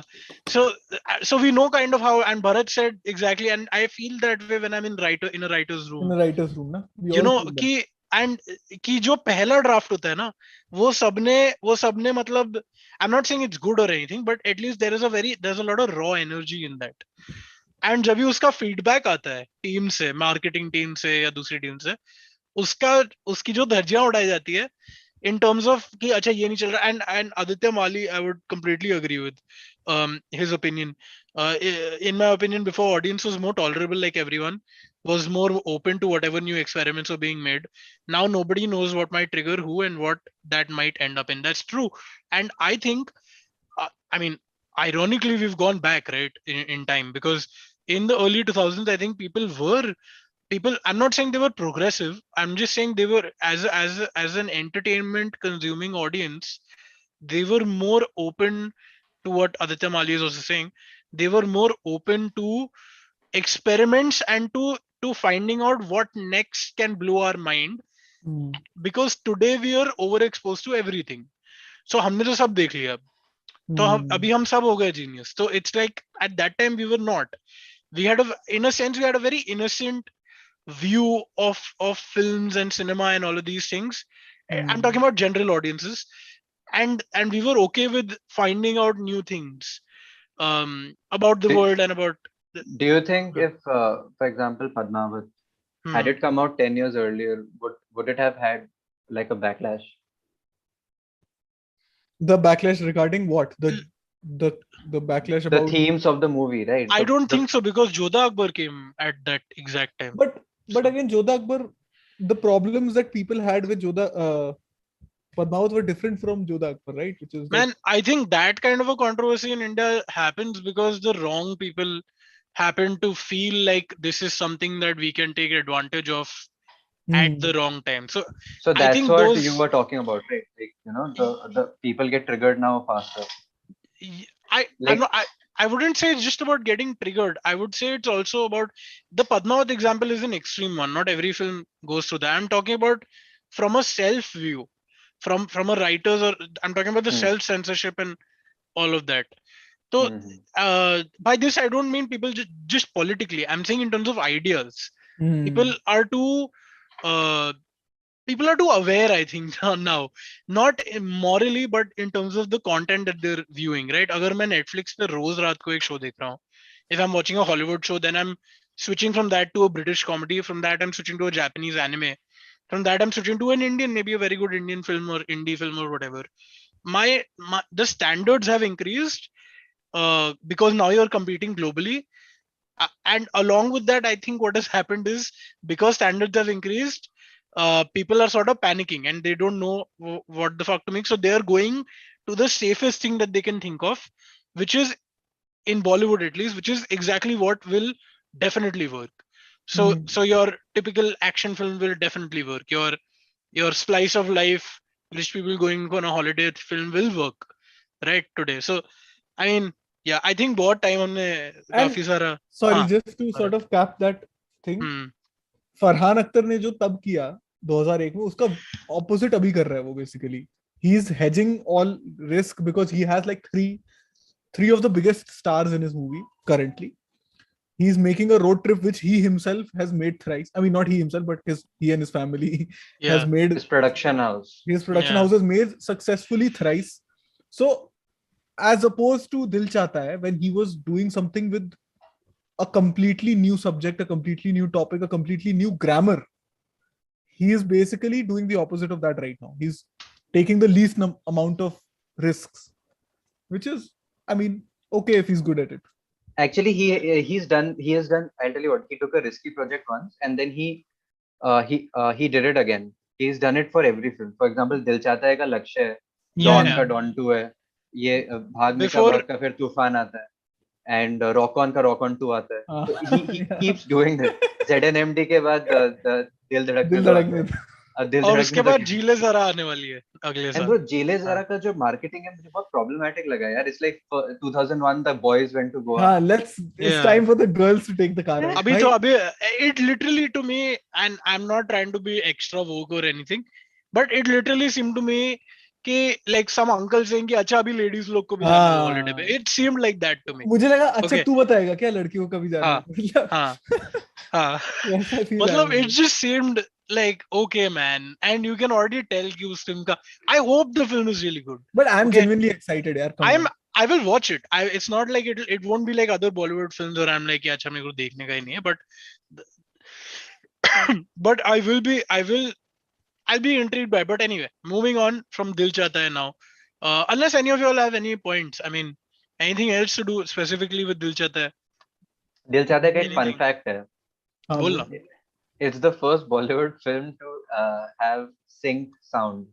so we know kind of how. And Bharat said exactly. And I feel that way when I'm in a writer's In room. the writer's room, na? We You all know feel that. कि and कि जो पहला draft होता है ना, वो सबने मतलब, I am not saying it's good और anything, but at least there is a lot of raw energy in that. And जब भी उसका फीडबैक आता है टीम से, मार्केटिंग टीम से या दूसरी टीम से, उसका उसकी जो धज्जियां उड़ाई जाती है in terms of कि अच्छा ये नहीं चल रहा. And Aditya Mali, I would completely agree with his opinion. In my opinion, before, audience was more tolerable, like everyone was more open to whatever new experiments were being made. Now nobody knows what might trigger who and what that might end up in. That's true. And I think, I mean, ironically, we've gone back, right, in time, because in the early 2000s, I think people, I'm not saying they were progressive, I'm just saying they were, as an entertainment consuming audience, they were more open to what Aditya Mali is also saying. They were more open to experiments and to finding out what next can blow our mind, Hmm. because today we are overexposed to everything. So हमने तो सब देख लिया. तो Hmm. अभी हम सब हो गए genius. So it's like at that time we were not. We had in a sense, we had a very innocent view of films and cinema and all of these things. I'm Hmm. talking about general audiences, and we were okay with finding out new things about the Do, world and about the, do you think if, for example, Padmavat, had hmm. it come out 10 years earlier, would it have had like a backlash? The backlash regarding what? The backlash The about. themes of the movie, right? I don't The think so, because Jodha Akbar came at that exact time. But So again, Jodha Akbar, the problems that people had with Jodha Padmavat were different from Jodha Akbar, right? Which is that. man, I think that kind of a controversy in India happens because the wrong people happen to feel like this is something that we can take advantage of at Hmm. the wrong time. So So I that's think what you those were talking about, right? Like, the people get triggered now faster. I'm Like, not, I wouldn't say it's just about getting triggered. I would say it's also about the Padmavat example is an extreme one. Not every film goes through that. I'm talking about from a self view, from a writer's, or I'm talking about the hmm, self censorship and all of that. So hmm, by this I don't mean people just politically. I'm saying in terms of ideas. Hmm. People are too uh, people are too aware, I think, now. Not morally, but in terms of the content that they're viewing, right? अगर मैं Netflix पे रोज रात को एक show देख रहा हूँ, if I'm watching a Hollywood show, then I'm switching from that to a British comedy. From that, I'm switching to a Japanese anime. From that, I'm switching to an Indian, maybe a very good Indian film or indie film or whatever. My the standards have increased because now you're competing globally. And along with that, I think what has happened is because standards have increased, people are sort of panicking and they don't know what the fuck to make. So they are going to the safest thing that they can think of, which is in Bollywood at least, which is exactly what will definitely work. So your typical action film will definitely work. Your slice of life, rich people going on a holiday film will work right today. So I mean, yeah, I think बहुत time हमने And काफी सारा sorry, हाँ just to sort of cap that thing, हम्म फरहान अख्तर ने जो तब किया 2001 में, उसका ऑपोजिट अभी कर रहा है वो basically. He is hedging all risk because he has like three of the biggest stars in his movie currently. He's making a road trip which he himself has made thrice. I mean, not he himself, but he and his family has yeah made. His production house. His production yeah house has made successfully thrice. So, as opposed to Dil Chahta Hai, when he was doing something with a completely new subject, a completely new topic, a completely new grammar, he is basically doing the opposite of that right now. He's taking the least amount of risks, which is, I mean, okay if he's good at it. Actually, he has done. I'll tell you what. He took a risky project once, and then he did it again. He's done it for every film. For example, दिल चाहता है का लक्ष्य है, yeah don yeah का don 2 है, ये भाग मिल्खा before भाग का फिर तूफान आता है, and रॉक ऑन का रॉक ऑन 2 आता है. So he Yeah. keeps doing this. ZNMD के बाद the दिल धड़कने दिल दो आता धड़कने है. दिल और धड़कने उसके दो बाद के. जीले जरा आने वाली है अगले And साल bro, जेले हाँ जरा का जो marketing है मुझे बहुत problematic लगा यार. It's like 2001 the boys went to Goa. हाँ, it's yeah time for the girls to take the car out. अभी भाई, तो अभी it literally to me, and I'm not trying to be extra woke or anything, but it literally seemed to me कि like some uncle saying कि अच्छा अभी ladies लोग को भी जाने दो holiday पे. हाँ, It seemed like that to me. मुझे लगा अच्छा Okay. तू बताएगा क्या लड़कियों का भी जाना हाँ है. मतलब हाँ हाँ वैसा फील आया मतलब it मुझे. just seemed like okay man, and you can already tell कि उस film का I hope the film is really good. But I'm Okay, genuinely excited यार. Come on. I will watch it. It's not like it won't be like other Bollywood films where I'm like, yeah, अच्छा मेरे को देखने का ही नहीं है, but I'll be intrigued by it. But anyway, moving on from Dil Chahta Hai now. Unless any of you all have any points, I mean, anything else to do specifically with Dil Chahta Hai? दिल चाहता है का एक fun Anything? fact है. हाँ, बोल बोल. ना. It's the first Bollywood film to have sync sound.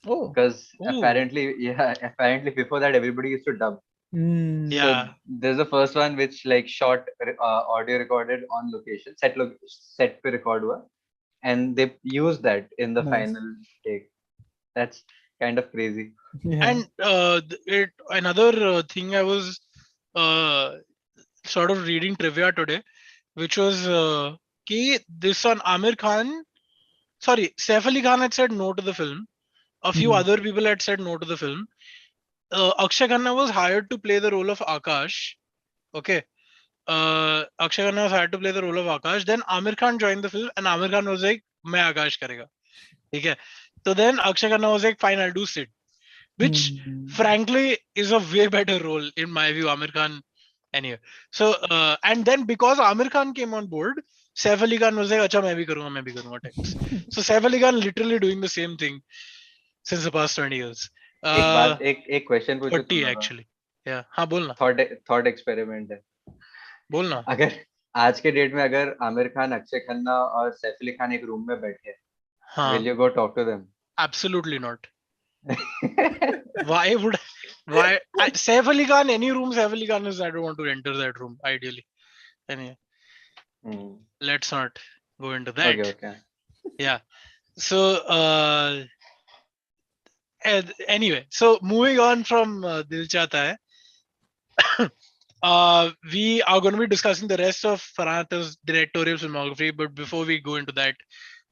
Oh. Because Ooh. apparently before that everybody used to dub. Hmm. Yeah. So there's the first one which like shot audio recorded on location, set पे record हुआ, and they used that in the Nice. final take. That's kind of crazy. Yeah. And another thing I was sort of reading trivia today, which was this one Amir Khan, sorry, Saif Ali Khan had said no to the film. A few Mhm. other people had said no to the film. Akshay Khanna was hired to play the role of Akash. Okay. Akshay Khanna was hired to play the role of Akash. Then Amir Khan joined the film, and Amir Khan was like, "मैं आकाश करेगा." ठीक है. So then Akshay Khanna was like, "Fine, I'll do Sid," which Hmm. frankly is a way better role in my view. Amir Khan, anyway. So and then because Amir Khan came on board, Saif Ali Khan was like, "अच्छा मैं भी करूँगा types." So Saif Ali Khan literally doing the same thing since the past 20 years. एक question पूछूं 30 तुम्हारा. actually. Yeah. हाँ बोलना Thought experiment है. बोलना. अगर आज के डेट में अगर आमिर खान, अक्षय खन्ना और सैफ अली खान एक रूम में बैठे, हाँ. will you go talk to them? Absolutely not. Why Saif Ali Khan, any room Saif Ali Khan is, I don't want to enter that room ideally. Anyway, let's not go into that. Okay. Yeah. So anyway, so moving on from Dil Chahta Hai, we are going to be discussing the rest of Farhana's directorial filmography. But before we go into that,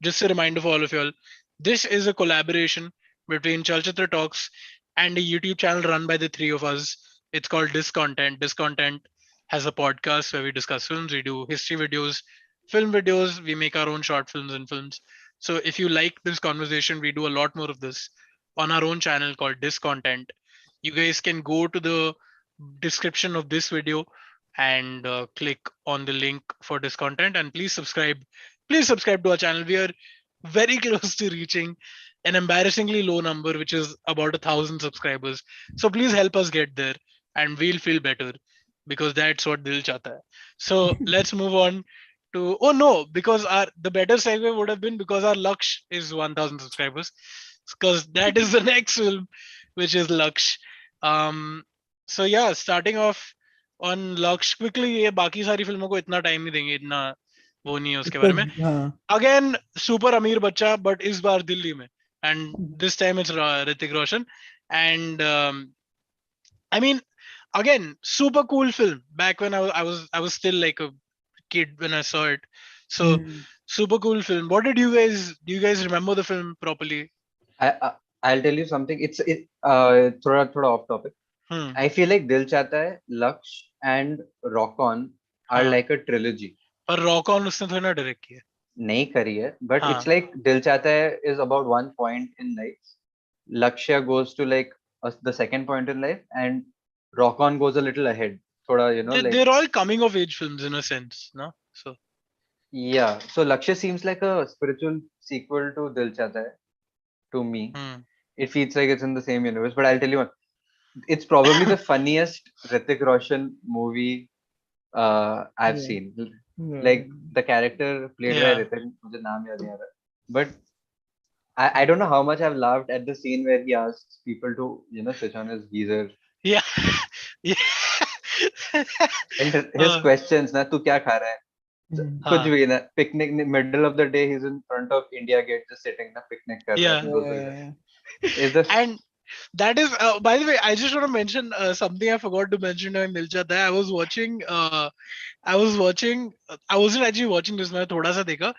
just a reminder for all of you all, this is a collaboration between Chalchitra Talks and a YouTube channel run by the three of us. It's called Discontent. Discontent has a podcast where we discuss films, we do history videos, film videos, we make our own short films and films. So if you like this conversation, we do a lot more of this on our own channel called Discontent. You guys can go to the description of this video and click on the link for Discontent, and please subscribe. Please subscribe to our channel. We are very close to reaching an embarrassingly low number, which is about 1,000 subscribers. So please help us get there, and we'll feel better because that's what Dil Chahta hai. So let's move on to, oh no, because our the better segue would have been because our Laksh is 1,000 subscribers, because that is the next film, which is Laksh. Um, so yeah, starting off on Laksh quickly, ये बाकी सारी फिल्मों को इतना time नहीं देंगे, इतना वो नहीं है उसके बारे में. हाँ. Again, super अमीर बच्चा, but इस बार दिल्ली में, and this time it's Hrithik Roshan, and I mean, again, super cool film. Back when I was still like a kid when I saw it. So super cool film. What did you guys do? You guys remember the film properly? I'll tell you something. It's thoda off topic. I feel like Dil Chahta Hai, Laksh and Rock On are like a trilogy. पर Rock On उसने थोड़ा ना direct किया. नहीं करी है, but it's like Dil Chahta Hai is about one point in life. Lakshya goes to like the second point in life, and Rock On goes a little ahead. Thoda, you know, They're all coming of age films in a sense, no? So yeah. So Lakshya seems like a spiritual sequel to Dil Chahta Hai to me. It feels like it's in the same universe, but I'll tell you what. It's probably the funniest Hrithik Roshan movie I've seen. Like the character played by Hrithik, मुझे नाम याद नहीं आ रहा. But I don't know how much I've laughed at the scene where he asks people to, you know, switch on his geyser. Yeah. And his questions, na, तू क्या खा रहा है? कुछ भी ना. Picnic, middle of the day, he's in front of India Gate, just sitting na, picnic कर रहा है. And that is, by the way, I just want to mention something I forgot to mention in Dil Chahta Hai. I wasn't actually watching this. मैं थोड़ा सा देखा.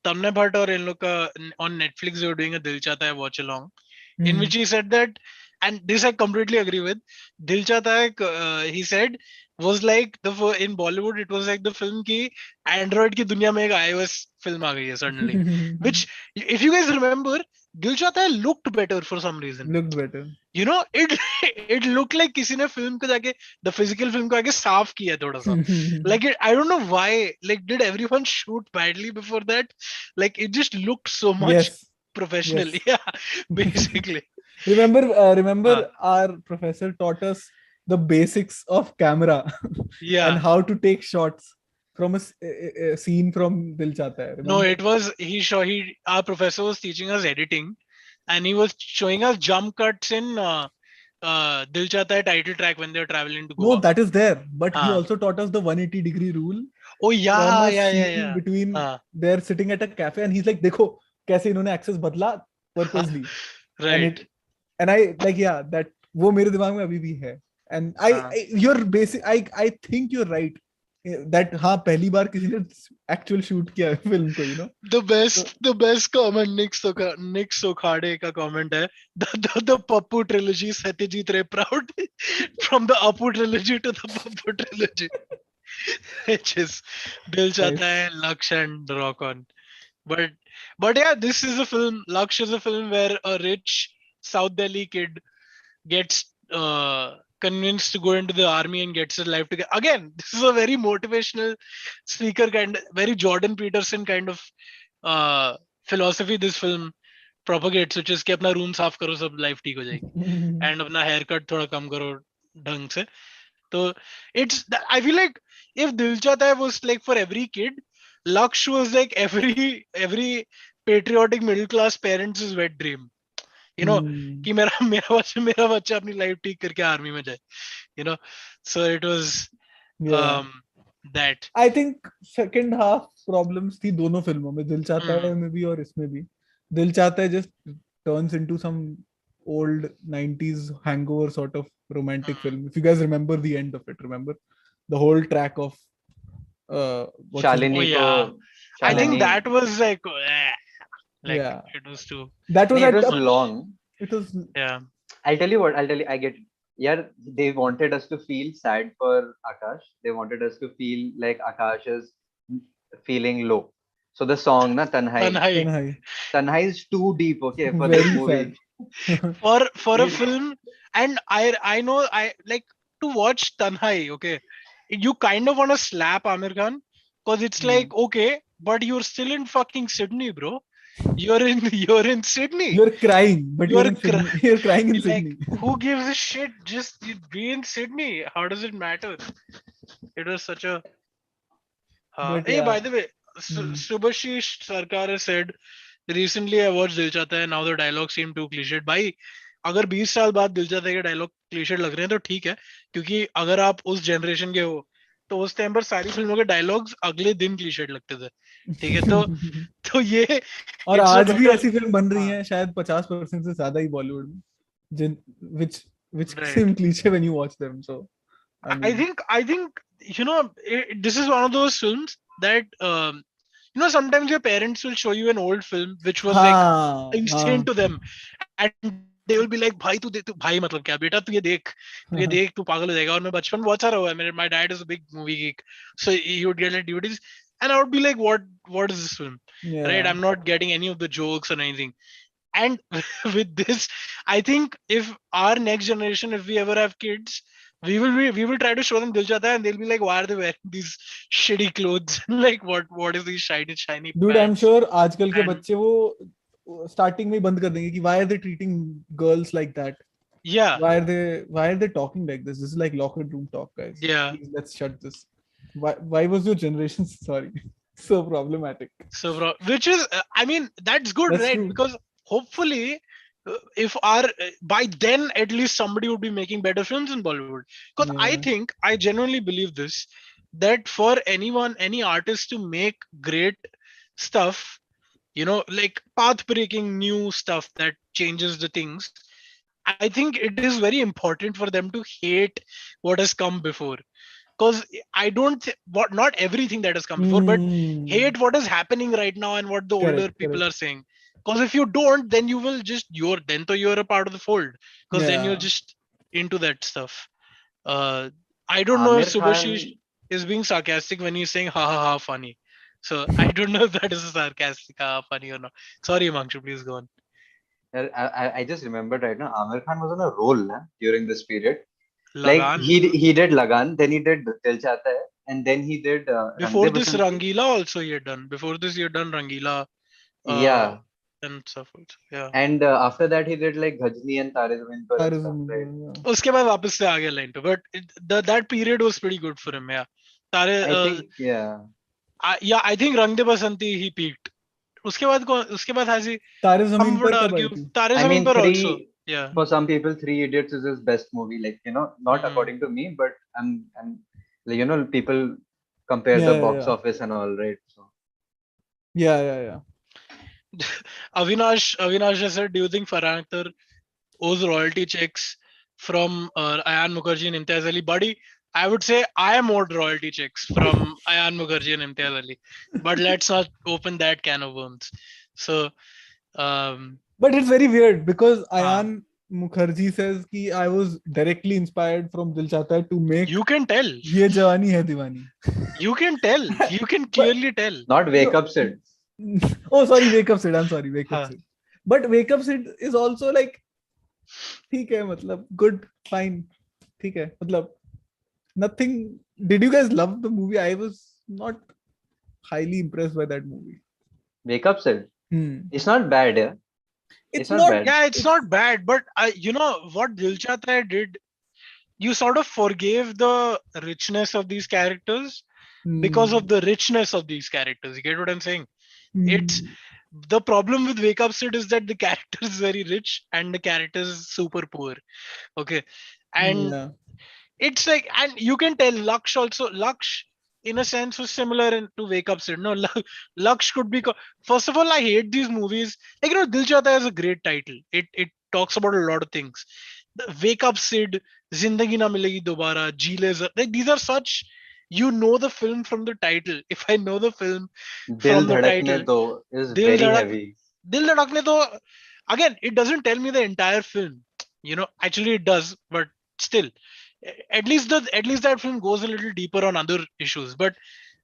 तमन्ना भट्ट और इन लोग का on Netflix they were doing a Dil Chahta Hai watch along, in which he said that, and this I completely agree with. Dil Chahta Hai, he said, was like in Bollywood it was like the film की Android की दुनिया में एक iOS film आ गई है suddenly, which if you guys remember, Dil Chahta Hai looked better for some reason. Looked better. You know, it looked like किसी ने film को जाके the physical film को आगे साफ किया है थोड़ा सा. Like I don't know why. Like did everyone shoot badly before that? Like it just looked so much professional. Yeah, basically. Remember our professor taught us the basics of camera. And how to take shots from a scene from Dil Chahta Hai. Remember? No, it was our professor was teaching us editing, and he was showing us jump cuts in Dil Chahta Hai title track when they're traveling to Goa. No, that is there, but he also taught us the 180-degree rule. Oh yeah. Between they're sitting at a cafe and he's like, देखो कैसे इन्होंने access बदला purposely. Right. And I like that वो मेरे दिमाग में अभी भी है. And I think you're right. That हाँ पहली बार किसी ने actual shoot किया है film को, you know. The best comment Nick Sokhade का comment है, the Pappu trilogy, Satyajit Ray proud from the Appu trilogy to the Pappu trilogy, which is Dil Chahta Hai, Laksh and Rock On. But yeah, this is a film. Laksh is a film where a rich South Delhi kid gets convinced to go into the army and gets his life together. Again, this is a very motivational speaker very Jordan Peterson kind of philosophy this film propagates, which is कि अपना room साफ करो सब life ठीक हो जाएगी, and अपना haircut थोड़ा कम करो ढंग से. So I feel like if Dil Chahta Hai was like for every kid, Laksh was like every patriotic middle class parents' wet dream. You know, कि मेरा बच्चा अपनी लाइफ ठीक करके आर्मी में जाए. You know, so it was that. I think second half problems थी दोनों फिल्मों में, दिल चाहता है में भी और इसमें भी. दिल चाहता है just turns into some old 90s hangover sort of romantic film. If you guys remember the end of it, remember the whole track of Shalini. I think that was like it was too. That was it was long. It was. Yeah. I'll tell you. I get it. Yeah, they wanted us to feel sad for Akash. They wanted us to feel like Akash is feeling low. So the song, na Tanhai. Tanhai. Tanhai. Tanhai is too deep, okay, for this Very movie. sad. For a It- film, and I know, I like to watch Tanhai. Okay, you kind of want to slap Amir Khan, because it's like, okay, but you're still in fucking Sydney, bro. You're in Sydney. You're crying, but you're You're in Sydney. You're crying in like, Sydney. who gives a shit? Just be in Sydney. How does it matter? It was such a. But Hey, by yeah. the way, Hmm. Subhashish Sarkar has said recently I watched Dil Chahta Hai, now the dialogue seem too cliched. भाई अगर 20 साल बाद दिल चाहता है के dialogue clichéd लग रहे हैं तो ठीक है, क्योंकि अगर आप उस जनरेशन के हो तो उस टाइम पर सारी फिल्मों के डायलॉग्स अगले दिन क्लीशेड लगते थे, ठीक है, तो ये और इट्स अ आज भी बेटर. ऐसी फिल्म बन रही हाँ, है शायद 50% से ज्यादा ही बॉलीवुड में, जिन which right. seem cliche when you watch them. So I I mean, think I think this is one of those films that sometimes your parents will show you an old film which was like हाँ insane हाँ to them, and they will be like, भाई तू भाई मतलब क्या बेटा, तू ये देख तू पागल हो जाएगा. और मैं बचपन बहुत सारा हुआ है मेरे. My dad is a big movie geek, so he would get like DVDs, and I would be like, what is this film, right? yeah. I'm not getting any of the jokes or anything. And with this, I think if our next generation, if we ever have kids, we will try to show them Dil Chahta Hai, and they'll be like, why are they wearing these shitty clothes? Like what is these shiny Dude, I'm pants? sure आजकल के And बच्चे वो starting में ही बंद कर देंगे कि why are they treating girls like that? yeah, Why are they talking like this? This is like locker room talk, guys. yeah. Please, let's shut this. Why was your generation sorry so problematic? So which is, I mean, that's good, That's right? true. Because hopefully, if our by then at least somebody would be making better films in Bollywood. Because Yeah. I genuinely believe this, that for anyone, any artist to make great stuff, like path breaking new stuff that changes the things, I think it is very important for them to hate what has come before. Because I don't what not everything that has come before, but Hmm. hate what is happening right now and what the older Correct, people correct. are saying. Because if you don't, then you will just you're a part of the fold, because then you're Yeah. just into that stuff. uh I don't know if Amir Subhashish Khan, is being sarcastic when he's saying ha ha ha funny. So I don't know if that is a sarcastic ha funny or not. Sorry, Himangshu, please go on. I just remembered right now. Amir Khan was on a roll during this period. Like Lagan. he did Lagan, then he did Dil Chahta Hai, and then he did Rang Before De this Basanti. Rangila also he had done. Before this he had done Rangila, uh Yeah, and stuff also. Yeah. and after that he did like Ghajni and Tare Zameen Par and stuff, Tourism, right? yeah. उसके बाद वापस से आ गया line पे, but that period was pretty good for him. Yeah. तारे I think yeah. yeah, I think रंग दे बसंती he peaked. उसके बाद has he, तारे some जमीन would पर कब आई argue थी? तारे I जमीन mean, पर also. Yeah. for some people, Three Idiots is his best movie. Like not Hmm. according to me, but I'm like people compare the Yeah, yeah, box yeah. office and all, right? So Yeah, yeah, yeah. Avinash has said, do you think Farhan Akhtar owes royalty checks from Ayan Mukherjee and Imtiaz Ali? Buddy, I would say I am owed royalty checks from Ayan Mukherjee and Imtiaz Ali, but let's not open that can of worms. So, um, But it's very weird because uh, Ayan Mukherjee says कि I was directly inspired from Dil Chahta Hai to make you can tell. Ye Jawani Hai Diwani. You can tell. You can But clearly tell. not Wake no, Up Sid. oh sorry, Wake Up Sid. I'm sorry, Wake Up Huh. Sid. But Wake Up Sid is also like ठीक है मतलब good, fine, ठीक है मतलब nothing. Did you guys love the movie? I was not highly impressed by that movie. Wake Up Sid. Hmm. It's not bad, yeah. It's It's not not. bad. Yeah, it's It's not bad, but you know what Dil Chahta Hai did? You sort of forgave the richness of these characters because of the richness of these characters. You get what I'm saying? It's Hmm. the problem with Wake Up Sid is that the character is very rich and the character is super poor. Okay. And Yeah. it's like, and you can tell Laksh in a sense was similar to Wake Up Sid. No, Laksh could be. First of all, I hate these movies. Like, Dil Chahta Hai is a great title. It talks about a lot of things. The Wake Up Sid, Zindagi Na Milegi Dobara, G-Laser. Like, these are such. You know the film from the title. If I know the film Dil from the Dhadakne title, Do is Dil very Dhadak, heavy. Dil Dhadakne To, again, it doesn't tell me the entire film. Actually it does, but still, at least that film goes a little deeper on other issues. But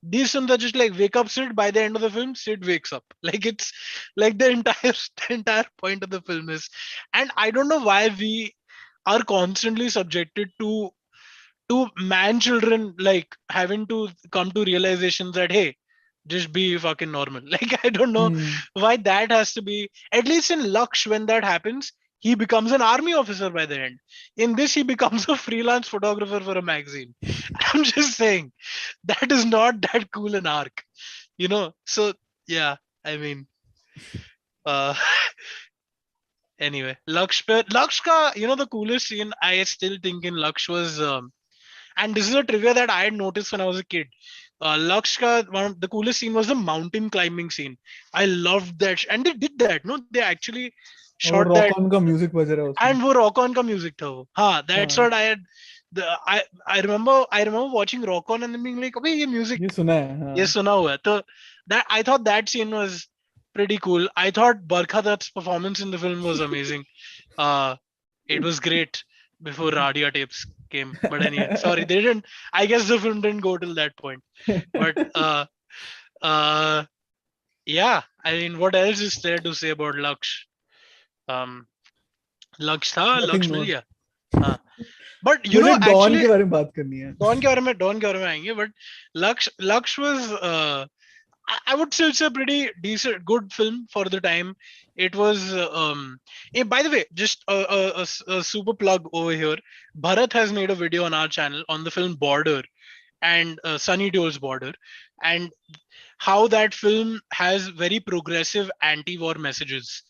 these films are just like wake up Sid. By the end of the film, Sid wakes up. Like it's like the entire the entire point of the film is, and I don't know why we are constantly subjected to man children like having to come to realizations that hey, just be fucking normal. Like I don't know Hmm. why that has to be. At least in Laksh, when that happens, he becomes an army officer by the end. In this, he becomes a freelance photographer for a magazine. I'm just saying that is not that cool an arc, you know. So yeah, I mean, uh, anyway, Laksh ka, you know, the coolest scene I still think in Laksh was, and this is a trivia that I had noticed when I was a kid. Laksh ka, one of the coolest scene was the mountain climbing scene. I loved that, and they did that. No, they actually और shot rock that, on का music बज रहा है उसमें. and वो rock on का music था वो. हाँ, that's हाँ, what I had. The I remember watching rock on and then being like, अबे ये music ये सुना है. हाँ. ये सुना हुआ है. तो that I thought that scene was pretty cool. I thought Barkha Dutt's performance in the film was amazing. Uh, it was great before Radia tapes came. But anyway, sorry, they didn't. I guess the film didn't go till that point. But uh, yeah. I mean, what else is there to say about Laksh? Um, Laksh था, Nothing Laksh मिल more. गया. हाँ. But you मुझे know, don actually, के बारे में बात करनी है. डॉन के बारे में आएंगे. But Laksh was I would say it's a pretty decent, good film for the time. It was. By the way, just a super plug over here. Bharat has made a video on our channel on the film Border and Sunny Deol's Border, and how that film has very progressive anti-war messages.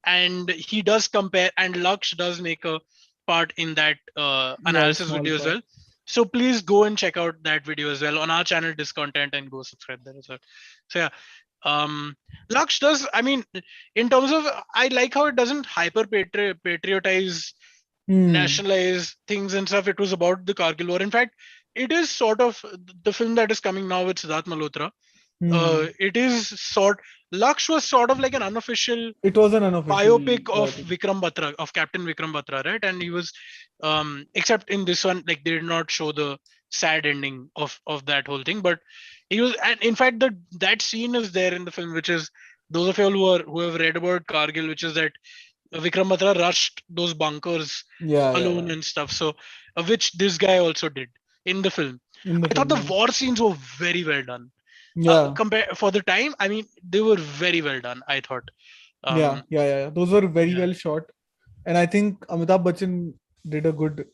And he does compare, and Laksh does make a part in that Yeah, analysis small video as part. well. So please go and check out that video as well on our channel Discontent and go subscribe there as well. So yeah, Laksh does, I mean, in terms of, I like how it doesn't patriotize, nationalize things and stuff. It was about the Kargil war. In fact, it is sort of the film that is coming now with Siddharth Malhotra. It is Laksh was sort of like an unofficial It was an unofficial biopic of biopic. Vikram Batra, of Captain Vikram Batra, right? And he was, except in this one, like they did not show the sad ending of that whole thing, but he was, and in fact, that scene is there in the film, which is those of you who have read about Kargil, which is that Vikram Batra rushed those bunkers Yeah, alone and stuff. So, which this guy also did in the film. in the I thought the film. war scenes were very well done. Yeah, Compare for the time, I mean, they were very well done, I thought. yeah. Those were very Yeah. well shot, and I think Amitabh Bachchan did a good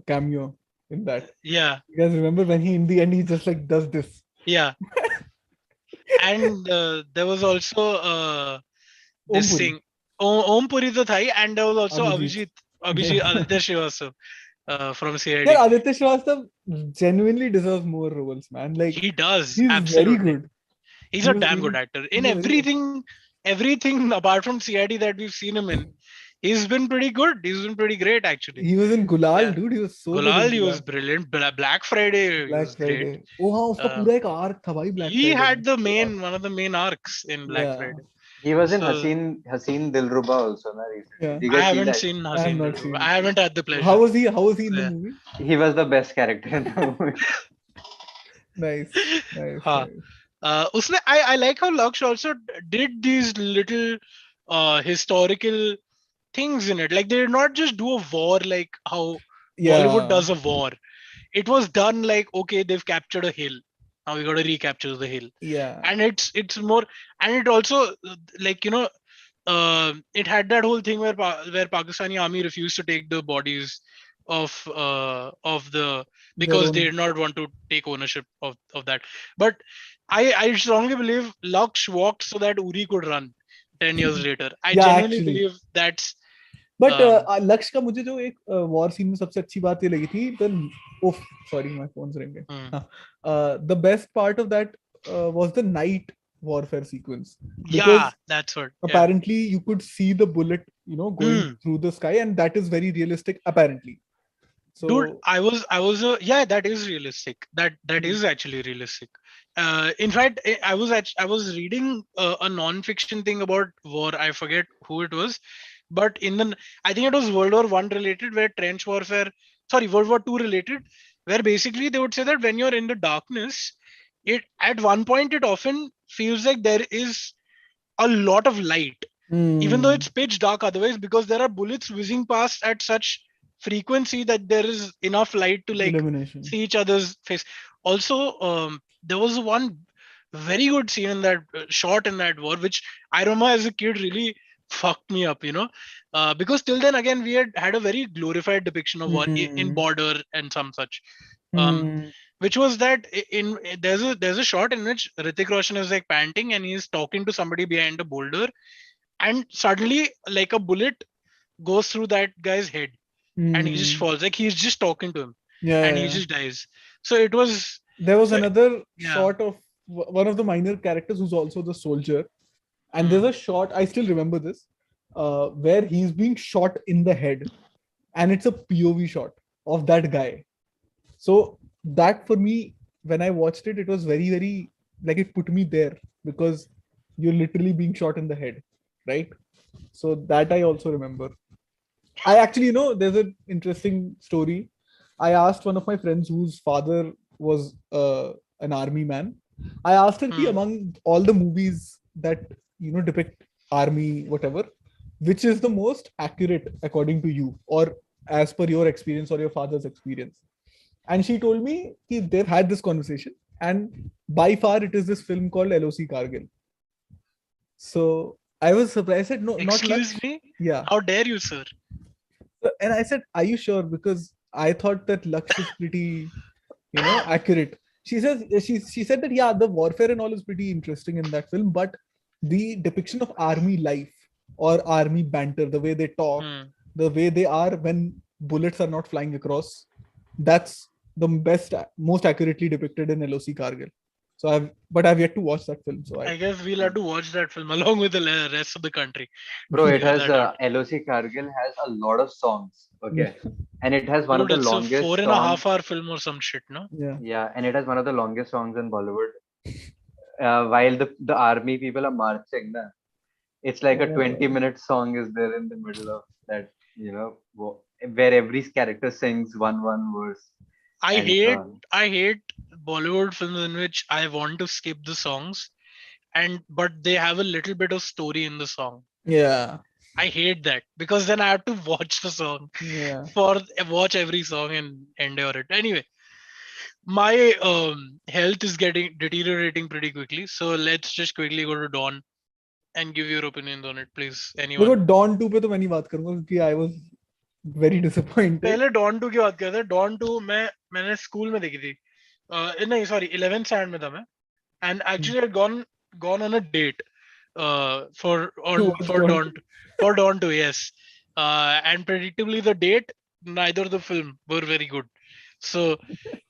cameo in that. Yeah, You guys remember when he in the end he just like does this? yeah. And there was also Om this Puri. thing, Om Puri the Thai, and there was also Abhijit. Abhijit Yeah. Aditya Srivastava from CID. Yeah, Aditya Srivastava genuinely deserves more roles, man. Like He does, he's absolutely. very good. He's He a was damn really- good actor. In he was very good. everything apart from CID that we've seen him in, he's been pretty good. He's been pretty great, actually. He was in Gulal, Yeah. dude. He was so good. Gulal, in he was Gulal. brilliant. Black Friday, he Black was Friday. great. Oh हाँ, उसका पूरा एक arc था भाई Black He Friday had में. the one of the main arcs in Black Yeah. Friday. He was in So- Haseen Dilruba also, na, recently. Yeah. Did you I guys see haven't that? seen I have Haseen not Dilruba. seen. I haven't had the pleasure. How was he? How was he in the Yeah. movie? He was the best character in the movie. Nice, nice. Huh. nice. I like how Laksh also did these little historical things in it. Like they did not just do a war like how Bollywood does a war. It was done like, okay, they've captured a hill. Now we got to recapture the hill. Yeah. And it's more, and it also like, you know, it had that whole thing where Pakistani army refused to take the bodies of the, because they did not want to take ownership of that. But I strongly believe Laksh walked so that Uri could run 10 years later. I Yeah, genuinely actually. believe that's But लक्ष्य का मुझे जो एक war scene में सबसे अच्छी बात ये लगी थी, sorry, my phone's ringing. The best part of that was the night warfare sequence. Yeah, that's what. Apparently, you could see the bullet, you know, going through the sky, and that is very realistic. Apparently, so dude, I was yeah, that is realistic. That is actually realistic. In fact, I was reading a non-fiction thing about war. I forget who it was, but I think it was World War I related, where trench warfare, World War II related, where basically they would say that when you're in the darkness, it at one point it often feels like there is a lot of light, even though it's pitch dark otherwise, because there are bullets whizzing past at such frequency that there is enough light to like illumination. see each other's face. Also, there was one very good scene in that shot in that war, which I remember as a kid really fucked me up, because till then again we had a very glorified depiction of war in Border and some such. Which was that there's a shot in which Hrithik Roshan is like panting and he's talking to somebody behind a boulder, and suddenly like a bullet goes through that guy's head and he just falls, like he's just talking to him, and he just dies. So it was there was another yeah. shot of one of the minor characters who's also the soldier, and there's a shot, I still remember this, where he's being shot in the head, and it's a POV shot of that guy. So that for me, when I watched it, it was very, very like it put me there, because you're literally being shot in the head, right? So that I also remember. I actually, there's an interesting story. I asked one of my friends whose father was an army man. I asked her, among all the movies that depict army, whatever, which is the most accurate according to you, or as per your experience or your father's experience? And she told me they've had this conversation, and by far it is this film called LOC Kargil. So I was surprised. I said, no, excuse not me? Yeah. How dare you, sir? And I said, are you sure? Because I thought that Laksh is pretty, accurate. She says she said that the warfare and all is pretty interesting in that film, but the depiction of army life or army banter, the way they talk, the way they are when bullets are not flying across, that's the best, most accurately depicted in LOC Kargil. So I've yet to watch that film. So I guess we'll have to watch that film along with the rest of the country. Bro, it has LOC Kargil has a lot of songs. Okay. And it has one of the it's longest a 4.5-hour film or some shit, no? Yeah, and it has one of the longest songs in Bollywood. While the army people are marching, it's like a 20-minute song is there in the middle of that, where every character sings one verse. I hate Bollywood films in which I want to skip the songs, but they have a little bit of story in the song. Yeah. I hate that, because then I have to watch the song. Yeah. Watch every song and endure it. Anyway, my health is getting deteriorating pretty quickly, so let's just quickly go to Dawn and give your opinions on it, please. Anyone? देखो Dawn 2 पे तो मैं नहीं बात करूंगा क्योंकि I was very disappointed. पहले Dawn 2 की बात करते हैं. Dawn 2 मैंने स्कूल में देखी थी. नहीं, sorry, 11th standard में था मैं. And actually I had gone on a date for Dawn 2, yes. And predictably the date, neither the film were very good. So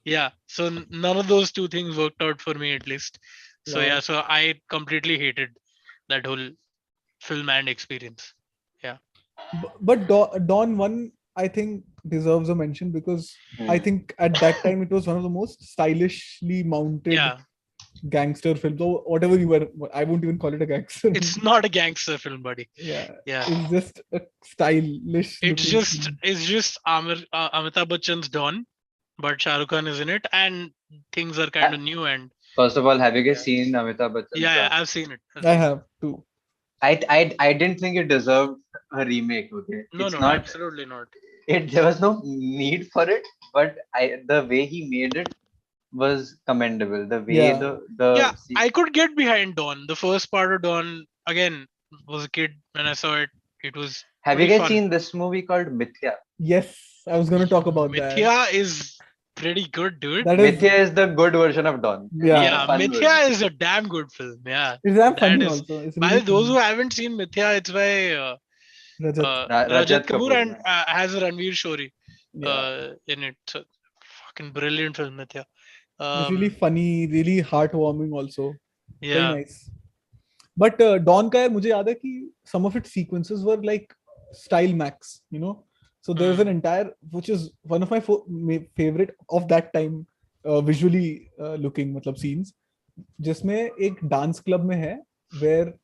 yeah, so none of those two things worked out for me, at least. So yeah, so I completely hated that whole film and experience. Yeah. But Dawn 1, I think, deserves a mention, because I think at that time it was one of the most stylishly mounted gangster films, or whatever you were. I won't even call it a gangster. It's not a gangster film, buddy. Yeah. It's just a stylish. It's just Amitabh Bachchan's Dawn, but Shah Rukh Khan is in it, and things are kind of new. And first of all, have you guys seen Amitabh Bachchan? Yeah, I've seen it. I have too. I didn't think it deserved a remake. Okay, no, absolutely not. There was no need for it, but the way he made it was commendable. The way I could get behind Dawn. The first part of Dawn, again, was a kid when I saw it. It was. Have you guys seen this movie called Mithya? Yes, I was going to talk about that. Mithya is pretty good, dude. Mithya is the good version of Dawn. Yeah, Mithya is a damn good film. Yeah, it's damn funny also. By those who haven't seen Mithya, it's by Rajat Kapoor and has Ranveer Shori in it. So, fucking brilliant film, Mithya. It's really funny, really heartwarming also. Yeah. Very nice. But Dawn ka mujhe yaad hai ki some of its sequences were like style max, So there's an entire, which is one of my favorite of that time, visually looking scenes, जिसमें एक dance club में है where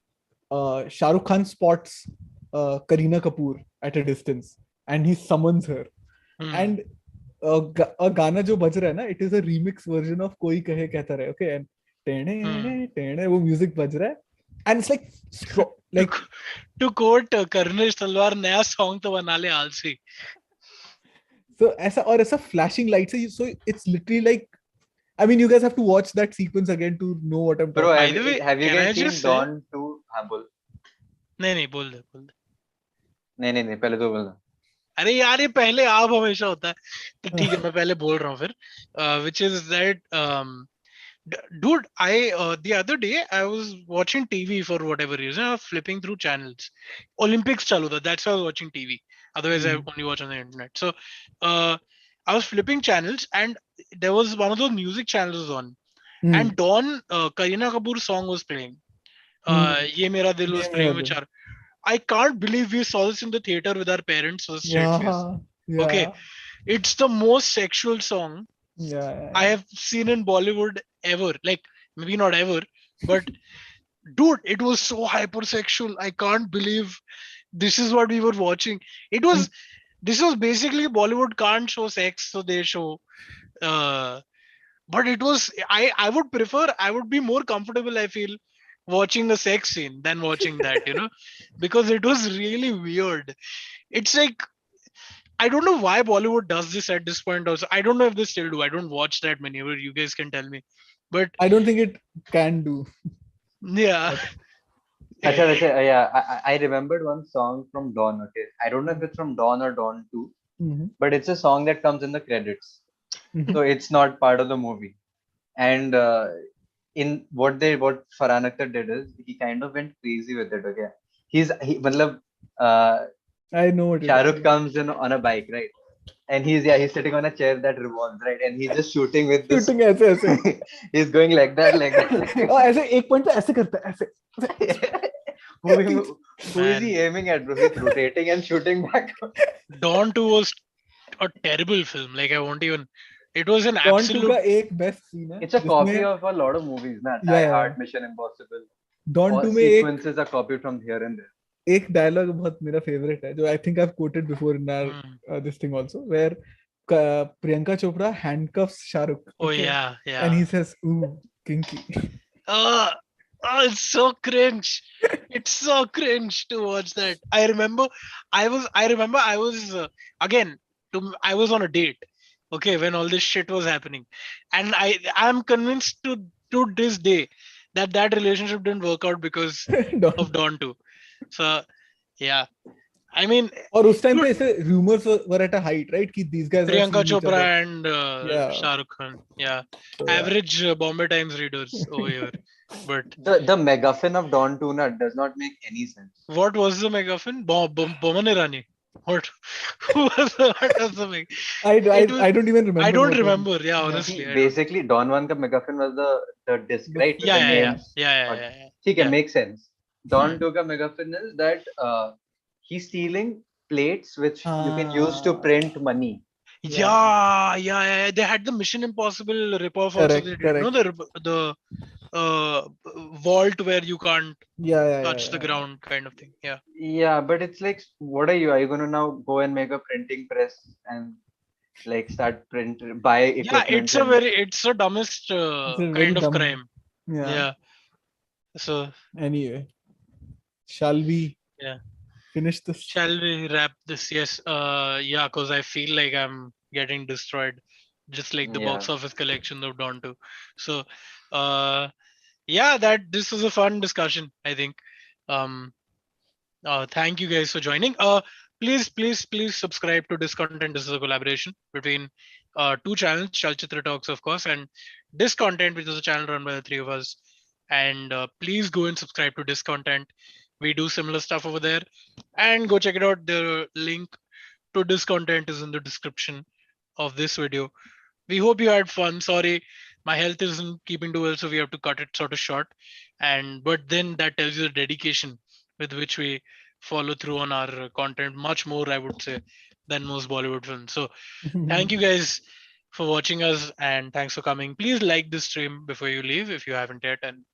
Shah Rukh Khan spots Kareena Kapoor at a distance and he summons her. And a गाना जो बज रहा है ना, it is a remix version of कोई कहे कहता रहे, okay, and वो म्यूजिक बज रहा है and it's like to quote Karnesh Talwar, नया song तो बना ले आलसी. So ऐसा flashing lights है, so it's literally like, I mean, you guys have to watch that sequence again to know what I'm Bro, talking By the way, have you can I guys seen just say? Dawn 2? हाँ बोल. नहीं बोल दे. नहीं पहले तो बोल. अरे यार ये पहले आप हमेशा होता है, तो ठीक है मैं पहले बोल रहा हूँ फिर, which is that dude, the other day I was watching TV for whatever reason. I was flipping through channels. Olympics chalu tha, that's why I was watching TV. Otherwise, I only watch on the internet. So I was flipping channels, and there was one of those music channels on, and Dawn Kareena Kapoor's song was playing. Ye Mera Dil was playing, which are, I can't believe we saw this in the theater with our parents with a straight face. yeah. Okay, it's the most sexual song I have seen in Bollywood ever. Like, maybe not ever, but dude, it was so hypersexual. I can't believe this is what we were watching. This was basically Bollywood can't show sex, so they show. But it was, I would be more comfortable, I feel, watching a sex scene than watching that, because it was really weird. It's like, I don't know why Bollywood does this at this point also. I don't know if they still do. I don't watch that many. You guys can tell me. But I don't think it can do. Yeah. I remembered one song from Dawn. Okay, I don't know if it's from Dawn or Dawn 2, but it's a song that comes in the credits, so it's not part of the movie. And in what Farhan Akhtar did is he kind of went crazy with it. Okay, I know what Shah Rukh comes in on a bike, right? And he's sitting on a chair that revolves, right? And he's just shooting with this. Shooting ऐसे. He's going like that. Oh, ऐसे एक point पे ऐसे करता है ऐसे. Who is he aiming at, bro? He's rotating and shooting back. Dawn 2 was a terrible film. Like, I won't even. It was an Dawn absolute. 2 का एक best scene है. It's a copy of a lot of movies, na? Die Hard, Mission Impossible. Dawn 2 में sequences are copied from here and there. एक dialogue बहुत मेरा favourite है जो I think I have quoted before in our this thing also where Priyanka Chopra handcuffs Shah Rukh. Oh yeah. And he says, "Ooh, kinky." It's so cringe. It's so cringe to watch that. I remember I was again I was on a date. Okay, when all this shit was happening, and I'm convinced to this day that relationship didn't work out because of Dawn 2. So yeah, I mean, और उस time पे ऐसे rumors were at a height, right? कि these guys Priyanka Chopra and Shah Rukh Khan, average Bombay Times readers over here. But the MacGuffin of Dawn 2 does not make any sense. What was the MacGuffin? Boman Irani. What? What was the MacGuffin? I don't even remember. I don't remember. Yeah, honestly. Basically, Dawn 1 ka MacGuffin was the disc, right? Yeah. ठीक है, makes sense. Dawn 2 ka MacGuffin is that he's stealing plates which you can use to print money. Yeah. They had the Mission Impossible ripoff also. They did, the vault where you can't touch the ground kind of thing. Yeah, but it's like, what are you going to now go and make a printing press and like start buy equipment? It's the dumbest kind of crime. Yeah. So anyway, shall we finish this? Shall we wrap this? Yes. Because I feel like I'm getting destroyed, just like the box office collection of Dawn 2. So that this was a fun discussion, I think. Thank you guys for joining. Please subscribe to Discontent. This is a collaboration between two channels, Chalchitra Talks, of course, and Discontent, which is a channel run by the three of us. And please go and subscribe to Discontent. We do similar stuff over there, and go check it out. The link to Discontent is in the description of this video. We hope you had fun. Sorry, my health isn't keeping too well, so we have to cut it sort of short. But then that tells you the dedication with which we follow through on our content, much more, I would say, than most Bollywood films. So thank you guys for watching us, and thanks for coming. Please like this stream before you leave if you haven't yet, and